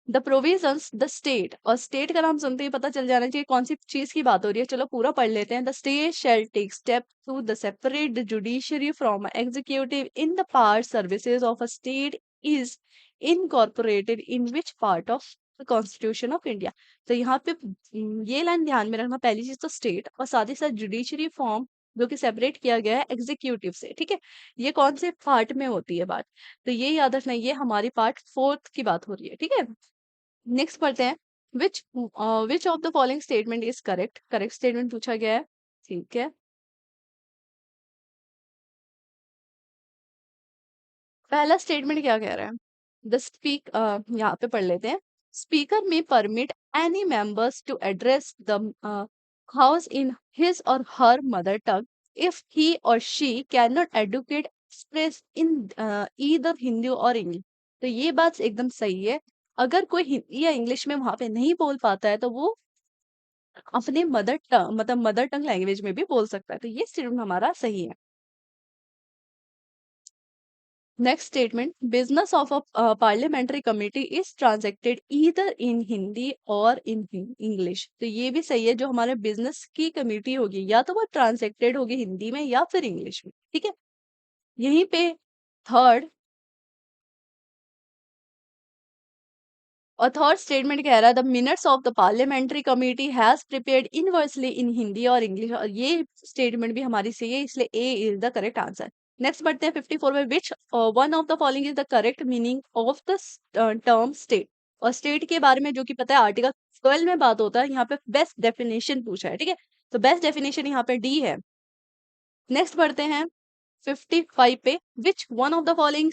द प्रोविजंस द स्टेट, और स्टेट का नाम सुनते ही पता चल जाना चाहिए कौन सी चीज की बात हो रही है, चलो पूरा पढ़ लेते हैं। The state shall take step to the separate the judiciary from executive in the power services of a state is incorporated in which part of the constitution of India. तो यहाँ पे ये लाइन ध्यान में रखना, पहली चीज तो स्टेट और साथ ही साथ जुडिशरी फॉर्म जो कि सेपरेट किया गया है एग्जीक्यूटिव से, ठीक है। ये कौन से पार्ट में होती है बात, तो ये याद रखना, ये हमारी पार्ट फोर्थ की बात हो रही है, ठीक है। नेक्स्ट पढ़ते हैं, which of the following statement is correct, correct statement पूछा गया है, ठीक है। पहला स्टेटमेंट क्या कह रहा है, द स्पीक यहाँ पे पढ़ लेते हैं, speaker may permit any members to address the house in his or her mother tongue if he or she can not adequately express in either Hindi और इंग्लिश। तो ये बात एकदम सही है, अगर कोई हिंदी या इंग्लिश में वहां पे नहीं बोल पाता है तो वो अपने मदर टंग मतलब मदर टंग लैंग्वेज में भी बोल सकता है, तो ये स्टेटमेंट हमारा सही है। Next statement, business of a parliamentary committee is transacted either in Hindi और इन इंग्लिश। तो ये भी सही है, जो हमारे बिजनेस की कमेटी होगी या तो वो ट्रांजेक्टेड होगी हिंदी में या फिर इंग्लिश में, ठीक है। यहीं पे थर्ड और थर्ड स्टेटमेंट कह रहा है the minutes of the parliamentary committee has prepared inversely in Hindi और इंग्लिश, और ये स्टेटमेंट भी हमारी सही है, इसलिए A is the correct answer. Next बढ़ते हैं 54 में, which one of the following is the correct meaning of the term state. और स्टेट के बारे में जो कि पता है आर्टिकल 12 में बात होता है, यहाँ पे बेस्ट डेफिनेशन पूछा है, ठीक है। तो बेस्ट डेफिनेशन यहाँ पे डी है। नेक्स्ट बढ़ते हैं 55 पे, which one of the following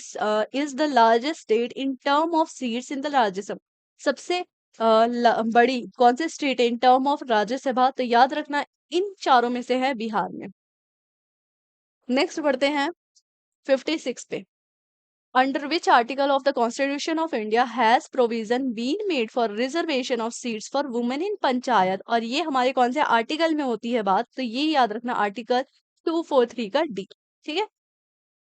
is the largest state in term of seats in the Rajya Sabha. सबसे बड़ी कौन सी स्टेट है इन टर्म ऑफ राज्यसभा, तो याद रखना इन चारों में से है बिहार में। नेक्स्ट बढ़ते हैं 56 पे, under which article of the constitution of India has provision been made for reservation of seats for women in panchayat, और ये हमारे कौन से आर्टिकल में होती है बात, तो ये याद रखना आर्टिकल 243 का डी, ठीक है।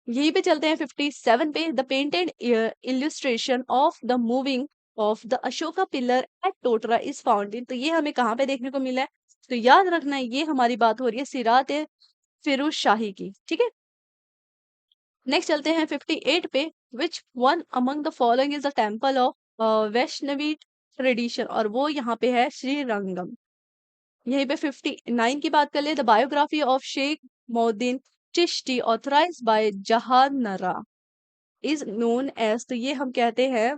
यहीं पे चलते हैं 57 पे, the painted illustration of the moving of the Ashoka pillar at Topra is found in, तो ये हमें कहाँ पे देखने को मिला है, तो याद रखना ये हमारी बात हो रही है सिरात ए फिरोज शाही की, ठीक है। नेक्स्ट चलते हैं 58 पे, which one among the following is the temple of Vaishnavi tradition, और वो यहाँ पे है श्री रंगम। यहीं पे 59 की बात कर ले, the biography of Sheikh Moinuddin Chishti authored by Jahanara is known as, तो ये हम कहते हैं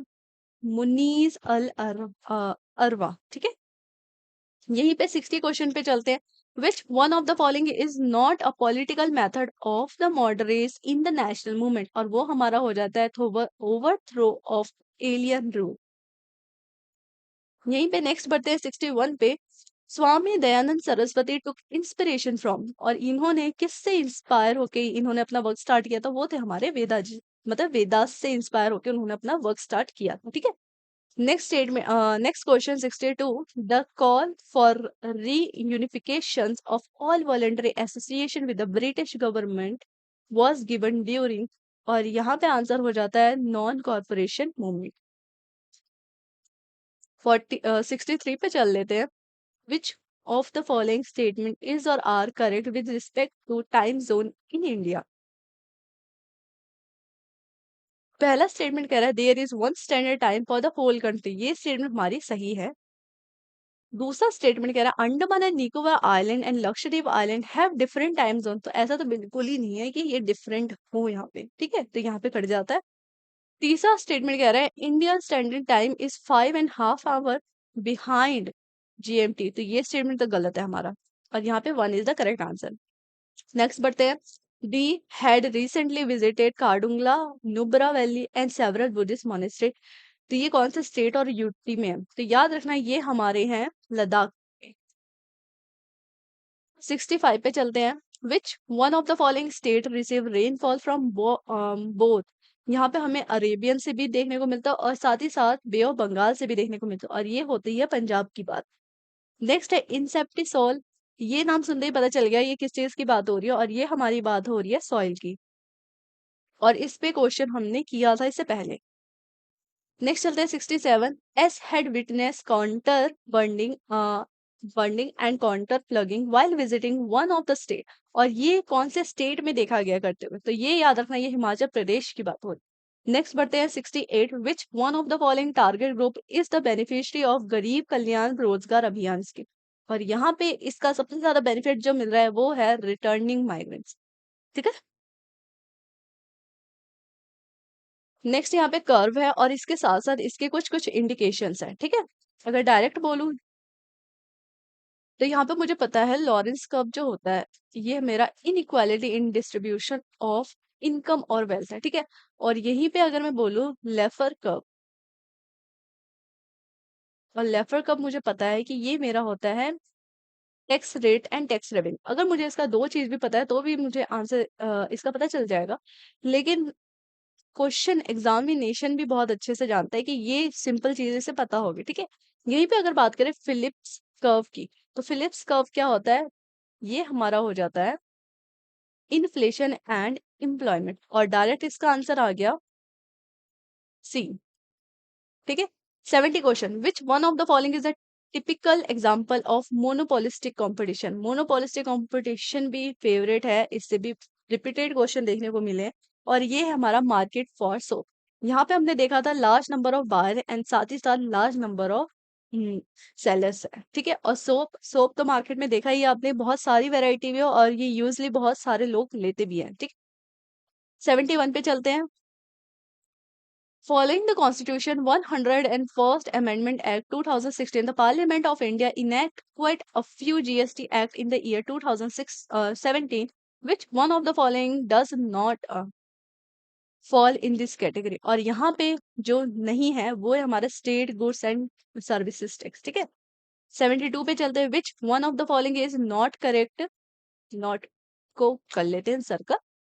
मुनीज अरवा, ठीक है। यहीं पे 60 क्वेश्चन पे चलते हैं, which one of the following is not a political method of the moderates in the national movement, और वो हमारा हो जाता है ओवरथ्रो ऑफ एलियन रूल। यहीं पे नेक्स्ट बढ़ते हैं 61 पे, स्वामी दयानंद सरस्वती टुक इंस्पिरेशन फ्रॉम, और इन्होंने किससे इंस्पायर होके इन्होंने अपना वर्क स्टार्ट किया था, वो थे हमारे वेदा जी, मतलब वेदास से इंस्पायर होके उन्होंने अपना वर्क स्टार्ट किया था, ठीक है। नेक्स्ट स्टेट में next question 62, the call for reunification of all voluntary association with the British government was given during, और यहाँ पे आंसर हो जाता है नॉन कॉर्पोरेशन मूवमेंट। 63 पे चल लेते हैं, which of the following statement is or are correct with respect to time zone in India. पहला स्टेटमेंट कह रहा है there is one standard time for the whole country, ये स्टेटमेंट हमारी सही है। दूसरा स्टेटमेंट कह रहा है Andaman and Nicobar island and Lakshadweep island have different time zone, तो ऐसा तो बिल्कुल ही नहीं है कि ये डिफरेंट हो यहाँ पे, ठीक है, तो यहाँ पे कट जाता है। तीसरा स्टेटमेंट कह रहा है Indian standard time is 5.5 hour behind GMT, तो ये स्टेटमेंट तो गलत है हमारा, और यहाँ पे one is the correct answer. Next बढ़ते हैं, D had recently visited Khardungla, Nubra valley and several Buddhist monastery, तो ये कौन सा स्टेट और यूटी में है, तो याद रखना ये हमारे हैं लद्दाख में। 65 पे चलते हैं, which one of the following state receive rainfall from both, यहाँ पे हमें अरेबियन से भी देखने को मिलता है और साथ ही साथ बे ऑफ बंगाल से भी देखने को मिलता है, और ये होती है पंजाब की बात। नेक्स्ट है इंसेप्टिसोल, ये नाम सुनते ही पता चल गया ये किस चीज की बात हो रही है, और ये हमारी बात हो रही है सॉइल की, और इस पे क्वेश्चन हमने किया था इससे पहले। नेक्स्ट चलते हैं 67, S had witness counter burning and counter plugging while visiting one of the state, और ये कौन से स्टेट में देखा गया करते हुए, तो ये याद रखना ये हिमाचल प्रदेश की बात हो रही है। नेक्स्ट बढ़ते हैं 68, विच one of the following target group is the beneficiary of गरीब कल्याण रोजगार अभियान स्कीम। और यहाँ पे इसका सबसे ज्यादा बेनिफिट जो मिल रहा है वो है रिटर्निंग माइग्रेंट्स। ठीक है। नेक्स्ट यहाँ पे कर्व है और इसके साथ साथ इसके कुछ कुछ इंडिकेशंस हैं। ठीक है। अगर डायरेक्ट बोलूं तो यहाँ पे मुझे पता है लॉरेंस कर्व जो होता है ये मेरा inequality in distribution of income और वेल्थ है। ठीक है। और यहीं पे अगर मैं बोलूं लेफर कर्व, और लेफर कर्व मुझे पता है कि ये मेरा होता है tax rate and tax revenue. अगर मुझे इसका दो चीज भी पता है तो भी मुझे आंसर इसका पता चल जाएगा। लेकिन क्वेश्चन एग्जामिनेशन भी बहुत अच्छे से जानता है कि ये सिंपल चीजें से पता होगी। ठीक है। यहीं पे अगर बात करें फिलिप्स कर्व की, तो फिलिप्स कर्व क्या होता है, ये हमारा हो जाता है इन्फ्लेशन एंड एम्प्लॉयमेंट, और डायरेक्ट इसका आंसर आ गया सी। ठीक है। 70 question, which one of the following is a typical example of monopolistic competition. Monopolistic competition भी फेवरेट है, इससे भी रिपीटेड क्वेश्चन देखने को मिले हैं। और ये है हमारा मार्केट फॉर सोप। यहाँ पे हमने देखा था large number of buyer and साथ ही साथ लार्ज नंबर ऑफ सेलर्स है। ठीक है। और सोप सोप तो मार्केट में देखा ही है आपने, बहुत सारी वेराइटी में है और ये यूजली बहुत सारे लोग लेते भी हैं। ठीक। 71 पे चलते हैं। Following the Constitution 101st Amendment Act 2016, the Parliament of India enacted quite a few GST Act in the year 2017, which one of the following does not fall in this category। और यहाँ पे जो नहीं है वो है हमारा state goods and services tax. ठीक है। 72 पे चलते हैं, which one of the following is not correct. Not को कर लेते हैं circle.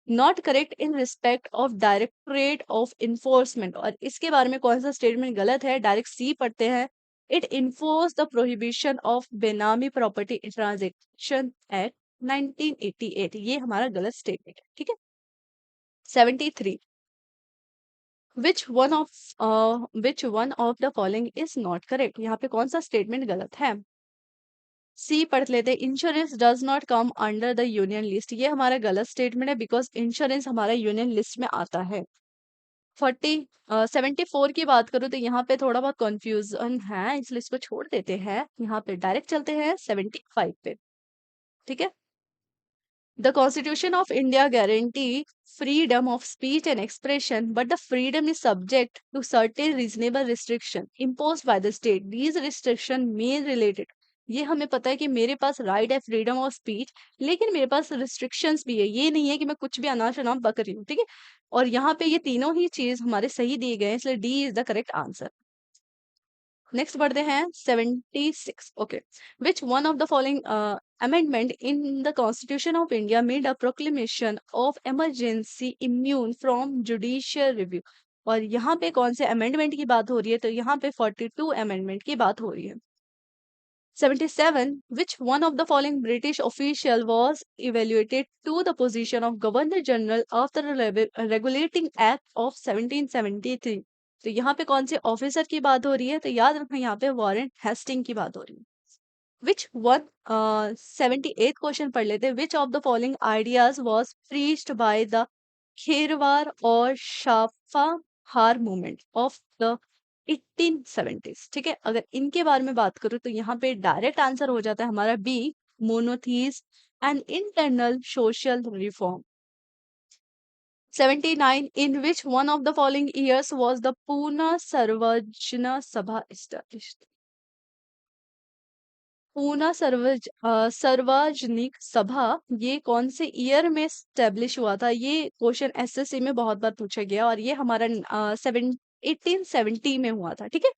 Not correct in respect of directorate of enforcement, और इसके बारे में कौन सा स्टेटमेंट गलत है, डायरेक्ट सी पढ़ते हैं। It enforce the prohibition of बेनामी प्रॉपर्टी ट्रांजेक्शन एक्ट 1988, ये हमारा गलत स्टेटमेंट है। ठीक है। 73, विच one of the following is not correct, यहाँ पे कौन सा स्टेटमेंट गलत है। सी पढ़ लेते हैं, insurance does not come under the union list, ये हमारा गलत स्टेटमेंट है बिकॉज इंश्योरेंस हमारा यूनियन लिस्ट में आता है। 74 की बात करूँ तो यहाँ पे थोड़ा बहुत कंफ्यूजन है, इसलिए इसको छोड़ देते हैं। यहाँ पे डायरेक्ट चलते हैं 75 पे। ठीक है। The Constitution of India guarantee freedom of speech and expression, but the freedom is subject to certain reasonable restriction imposed by the state. These restriction may related, ये हमें पता है कि मेरे पास राइट है फ्रीडम ऑफ स्पीच, लेकिन मेरे पास restrictions भी है। ये नहीं है कि मैं कुछ भी अनाप शनाप बक रही हूँ। ठीक है। और यहाँ पे ये तीनों ही चीज हमारे सही दिए गए हैं, इसलिए D is the correct answer. Next बढ़ते हैं 76। Okay, which one of the following amendment in the Constitution of India made a proclamation of emergency immune from judicial review। और यहाँ पे कौन से amendment की बात हो रही है, तो यहाँ पे 42 amendment की बात हो रही है। 77, which one of the following British official was evaluated to the position of Governor General after the Regulating Act of 1773। तो यहाँ पे कौन से ऑफिसर की बात हो रही है, तो याद रखना यहाँ पे वॉरेन हेस्टिंग की बात हो रही है। विच वन 78 क्वेश्चन पढ़ लेते हैं, which of the following ideas was preached by the Kherwar और शाफाहार मूवमेंट ऑफ द 1870s। ठीक है। अगर इनके बारे में बात करूं तो यहाँ पे डायरेक्ट आंसर हो जाता है हमारा B, monotheism and internal social reform. 79, in which one of the following years was the Pune Sarvajna Sabha established। Poona सार्वजनिक सभा ये कौन से ईयर में स्टेब्लिश हुआ था, ये क्वेश्चन एसएससी में बहुत बार पूछा गया और ये हमारा 1870 में हुआ था। ठीक है।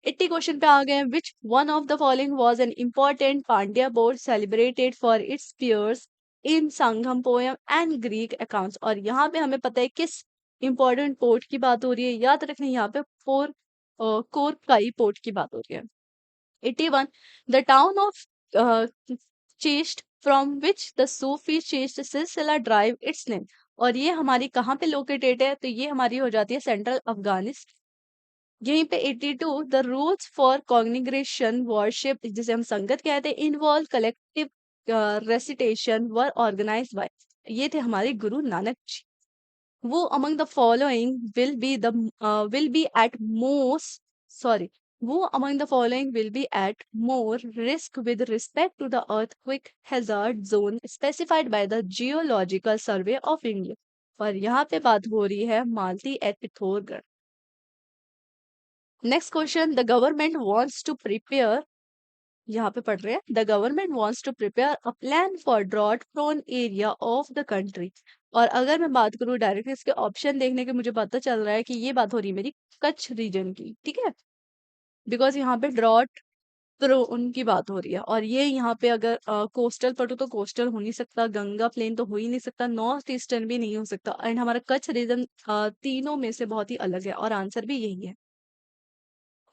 80 क्वेश्चन पे आ गए, which one of the following was an important Pandya board celebrated for its piers in Sangam poem and Greek accounts. और यहाँ पे हमें पता है किस इंपॉर्टेंट पोर्ट की बात हो रही है, याद रखना यहाँ पे कोरकाई पोर्ट की बात हो रही है। 81, the town of uh, Chest from which the Sufi Chest Silsila drive its name। और ये हमारी कहाँ पे लोकेटेड है, तो ये हमारी हो जाती है सेंट्रल अफगानिस्तान। यहीं पे 82, the rules for congregation worship जिसे हम संगत कहते हैं involve collective recitation were organised by, ये थे हमारे गुरु नानक जी। वो among the following will be at most sorry वो among the following will be at more risk with respect to the earthquake hazard zone specified by the Geological Survey of India। और यहाँ पे बात हो रही है Malti at Pithoragarh. Next question, the government wants to prepare, यहाँ पे पढ़ रहे हैं, the government wants to prepare a plan for drought prone area of the country. और अगर मैं बात करूँ डायरेक्टली इसके ऑप्शन देखने के, मुझे पता चल रहा है कि ये बात हो रही है मेरी कच्छ रीजन की, ठीक है, बिकॉज यहाँ पे ड्रॉट प्रोन की बात हो रही है। और ये यहाँ पे अगर कोस्टल पढ़ो तो कोस्टल हो नहीं सकता, गंगा प्लेन तो हो ही नहीं सकता, नॉर्थ ईस्टर्न भी नहीं हो सकता, एंड हमारा कच्छ रीजन तीनों में से बहुत ही अलग है, और आंसर भी यही है।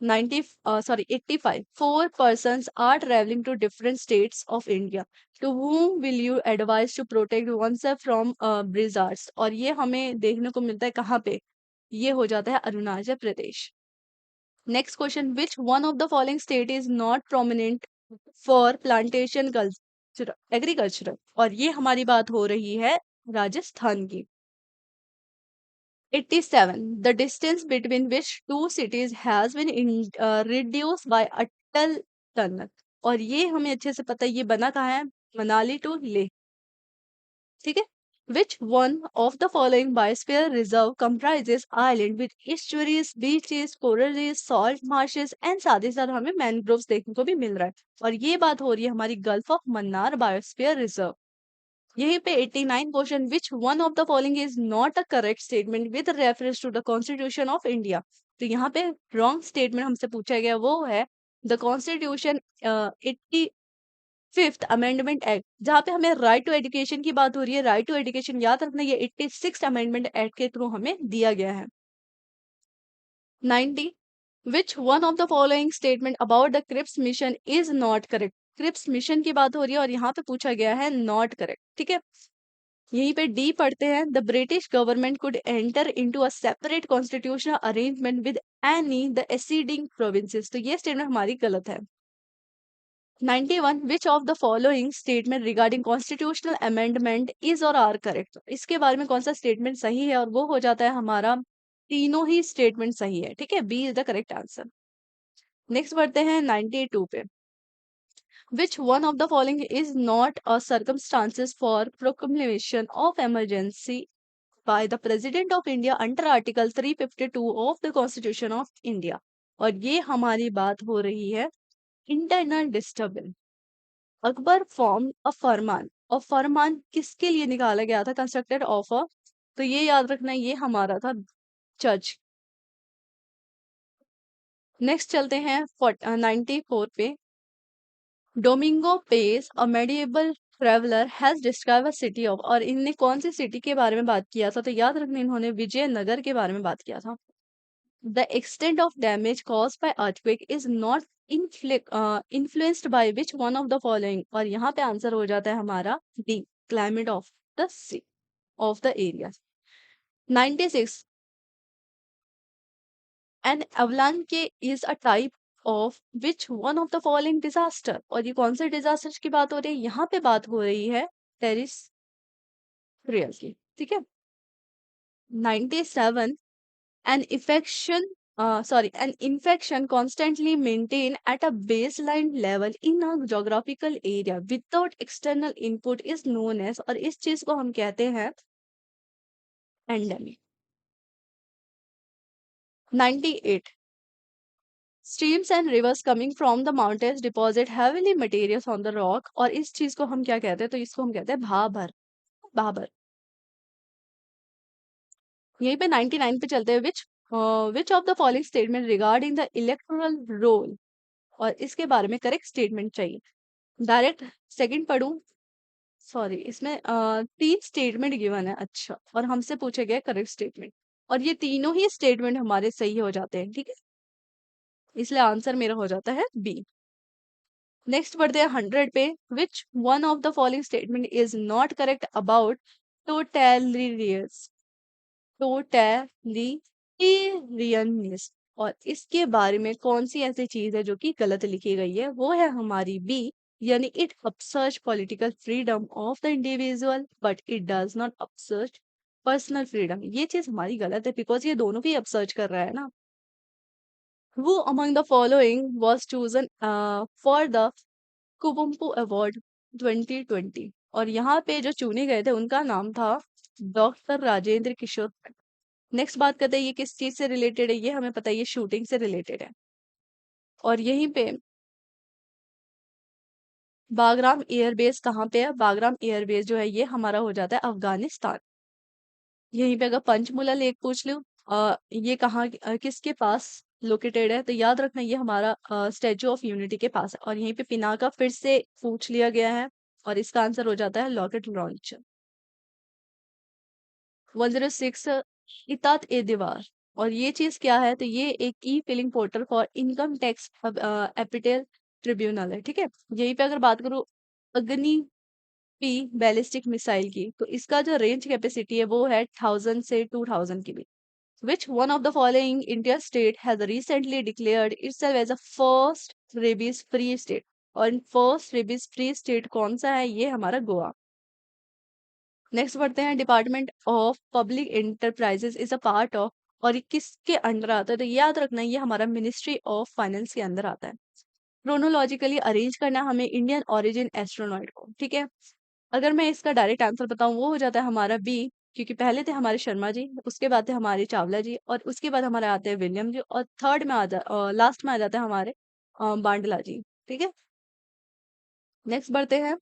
85 four persons are traveling to different states of India, to whom will you advise to protect oneself from blizzards। और ये हमें देखने को मिलता है कहाँ पे, ये हो जाता है Arunachal Pradesh. Next question, which one of the following state is not prominent for plantation culture agriculture. और ये हमारी बात हो रही है राजस्थान की। 87 the distance between which two cities has been reduced by Atal tunnel. और ये हमें अच्छे से पता है ये बना कहाँ है, मनाली टू लेह, ठीक है। Which one of the following biosphere reserve comprises island with estuaries, beaches, coral reefs, salt marshes and साथ ही साथ हमें मैनग्रोव्स देखने को भी मिल रहा है। और ये बात हो रही है हमारी gulf of Mannar biosphere reserve. यहीं पे 89 question, which one of the following is not a correct statement with reference to the constitution of India. तो यहाँ पे रॉन्ग स्टेटमेंट हमसे पूछा गया, वो है the constitution 85th amendment act, जहाँ पे हमें राइट टू एजुकेशन की बात हो रही है। राइट टू एजुकेशन याद रखना, ये 86th अमेंडमेंट एक्ट के थ्रू हमें दिया गया है। 90 which one of the following statement about the Cripps mission is not correct. Cripps mission की बात हो रही है और यहाँ पे पूछा गया है नॉट करेक्ट, ठीक है। यहीं पे डी पढ़ते हैं, the British government could enter into a separate constitutional arrangement with any the exceeding provinces. तो ये स्टेटमेंट हमारी गलत है। 91 विच of the following statement regarding constitutional amendment is or are correct. इसके बारे में कौन सा स्टेटमेंट सही है, और वो हो जाता है हमारा तीनों ही स्टेटमेंट सही है, ठीक है, B is the correct answer. Next बढ़ते हैं 92 पे, which one of the following is not a circumstances for proclamation of emergency by the President of India under Article 352 of the Constitution of India। और ये हमारी बात हो रही है internal disturbance. Akbar form a farman, और फरमान किसके लिए निकाला गया था, कंस्ट्रक्टेड ऑफ अ, तो ये याद रखना ये हमारा था जज। नेक्स्ट चलते हैं 94 पे, Domingo Paes a medieval traveller has describe a city of. और इनने कौन सी सिटी के बारे में बात किया था, तो याद रखना इन्होंने विजयनगर के बारे में बात किया था। The extent of damage cause by earthquake is not influenced by which one of the following. और यहाँ पे आंसर हो जाता है हमारा D, climate of the sea of the area. 96 an avalanche is a type of which one of the following disaster। और ये कौन से डिजास्टर की बात हो रही है, यहाँ पे बात हो रही है टेरिस की, ठीक है। 97 an infection an infection constantly maintained at a baseline level in a geographical area without external input is known as, और इस चीज को हम कहते हैं endemic. 98 streams and rivers coming from the mountains deposit heavily materials on the rock। और इस चीज को हम क्या कहते हैं, तो इसको हम कहते हैं भाबर, भाबर। यहीं पे 99 पे चलते हैं, which of the following statement regarding the electoral roll. और इसके बारे में करेक्ट स्टेटमेंट चाहिए। डायरेक्ट सेकंड पढ़ूं, सॉरी इसमें तीन स्टेटमेंट गिवन है, अच्छा, और हमसे पूछे गए करेक्ट स्टेटमेंट, और ये तीनों ही स्टेटमेंट हमारे सही हो जाते हैं, ठीक है, इसलिए आंसर मेरा हो जाता है बी। नेक्स्ट बढ़ते हैं 100 पे, which one of the following statement is not correct about टोटलिरियस टोटलिटेरियनिज्म। और इसके बारे में कौन सी ऐसी चीज है जो कि गलत लिखी गई है, वो है हमारी बी, यानी it usurps political freedom of the individual but it does not usurp personal freedom, ये चीज हमारी गलत है बिकॉज ये दोनों भी अब सर्च कर रहा है ना। Who among the following was chosen for the Kuvempu award 2020? और यहाँ पे जो चुने गए थे उनका नाम था डॉक्टर राजेंद्र किशोर। नेक्स्ट बात करते हैं ये किस चीज से रिलेटेड है, ये हमें पता है ये शूटिंग से रिलेटेड है। और यहीं पे बागराम एयरबेस कहाँ पे है? बागराम एयरबेस जो है ये हमारा हो जाता है अफगानिस्तान। यहीं पे अगर पंचमूला लेक पूछ लूं ये कहाँ किसके पास लोकेटेड है, तो याद रखना ये हमारा स्टेचू ऑफ यूनिटी के पास है। और यहीं पे पिनाका फिर से पूछ लिया गया है और इसका आंसर हो जाता है लॉकेट लॉन्च। 106 इतात ए दीवार, और ये चीज क्या है? तो ये एक e filing portal for income tax एपिटेल ट्रिब्यूनल है, ठीक है। यहीं पे अगर बात करूं अग्नि पी बैलिस्टिक मिसाइल की, तो इसका जो रेंज कैपेसिटी है वो है 1000 से 2000 की भी। Which one of the following India state has recently declared itself as a first rabies free state? और फर्स्ट रेबीज फ्री स्टेट कौन सा है? ये हमारा गोवा। नेक्स्ट बढ़ते हैं, department of public enterprises is a part of, और ये किसके अंडर आता है? तो याद रखना ये हमारा मिनिस्ट्री ऑफ फाइनेंस के अंदर आता है। क्रोनोलॉजिकली अरेंज करना हमें इंडियन ओरिजिन एस्ट्रोनॉइट को, ठीक है। अगर मैं इसका डायरेक्ट आंसर बताऊं वो हो जाता है हमारा बी, क्योंकि पहले थे हमारे शर्मा जी, उसके बाद थे हमारे चावला जी, और उसके बाद हमारे आते हैं विलियम जी, और थर्ड में लास्ट में आ जाते हैं हमारे बांडला जी, ठीक है। नेक्स्ट बढ़ते हैं,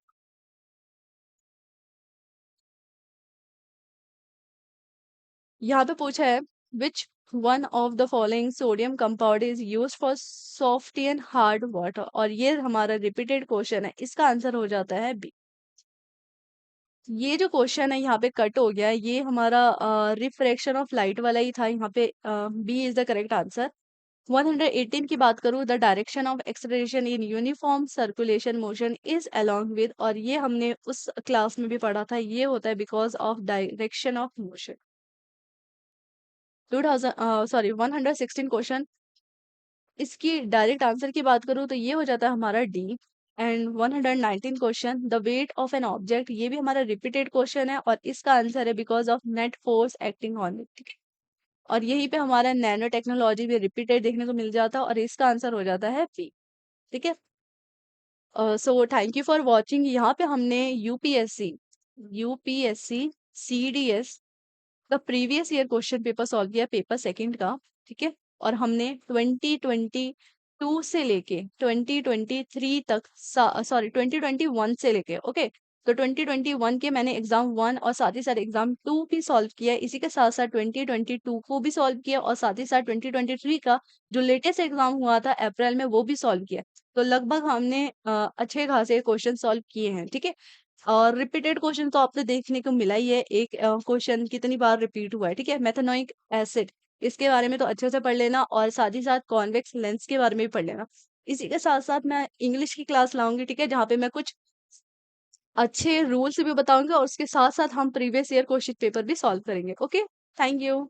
यहाँ पे पूछा है which one of the following sodium compound is use for soft and hard water, और ये हमारा रिपीटेड क्वेश्चन है, इसका आंसर हो जाता है बी। ये जो क्वेश्चन है यहाँ पे कट हो गया है, ये हमारा रिफ्रैक्शन ऑफ लाइट वाला ही था, यहाँ पे B is the correct answer. 118 की बात करूँ, the direction of acceleration in uniform circulation motion is along with, और ये हमने उस क्लास में भी पढ़ा था, ये होता है because of direction of motion. 2000 sorry 116 question, इसकी डायरेक्ट आंसर की बात करूँ तो ये हो जाता है हमारा D. And 119 question, the weight of an object, ये भी हमारा रिपीटेड क्वेश्चन है और इसका आंसर है because of net force acting on it, ठीक है। और यहीं पे हमारा नैनो टेक्नोलॉजी भी रिपीटेड देखने को मिल जाता है और इसका आंसर हो जाता है बी, ठीक है। So thank you for watching. यहाँ पे हमने यूपीएससी सीडीएस का previous year question paper solve किया, पेपर सेकंड का, ठीक है। और हमने 2022 से लेके 2023 तक, सॉरी 2021 से लेके, ओके, तो 2021 के मैंने एग्जाम 1 और साथ ही साथ एग्जाम 2 भी सॉल्व किया है, इसी के साथ साथ 2022 को भी सॉल्व किया और साथ ही साथ 2023 का जो लेटेस्ट एग्जाम हुआ था अप्रैल में वो भी सॉल्व किया। तो लगभग हमने अच्छे खासे क्वेश्चन सॉल्व किए हैं, ठीक है। और रिपीटेड क्वेश्चन तो आपने देखने को मिला ही है, एक क्वेश्चन कितनी बार रिपीट हुआ है, ठीक है। मेथनोइक एसिड, इसके बारे में तो अच्छे से पढ़ लेना और साथ ही साथ कॉन्वेक्स लेंस के बारे में भी पढ़ लेना। इसी के साथ साथ मैं इंग्लिश की क्लास लाऊंगी, ठीक है, जहाँ पे मैं कुछ अच्छे रूल्स भी बताऊंगी और उसके साथ साथ हम प्रीवियस ईयर क्वेश्चन पेपर भी सॉल्व करेंगे। Okay, thank you.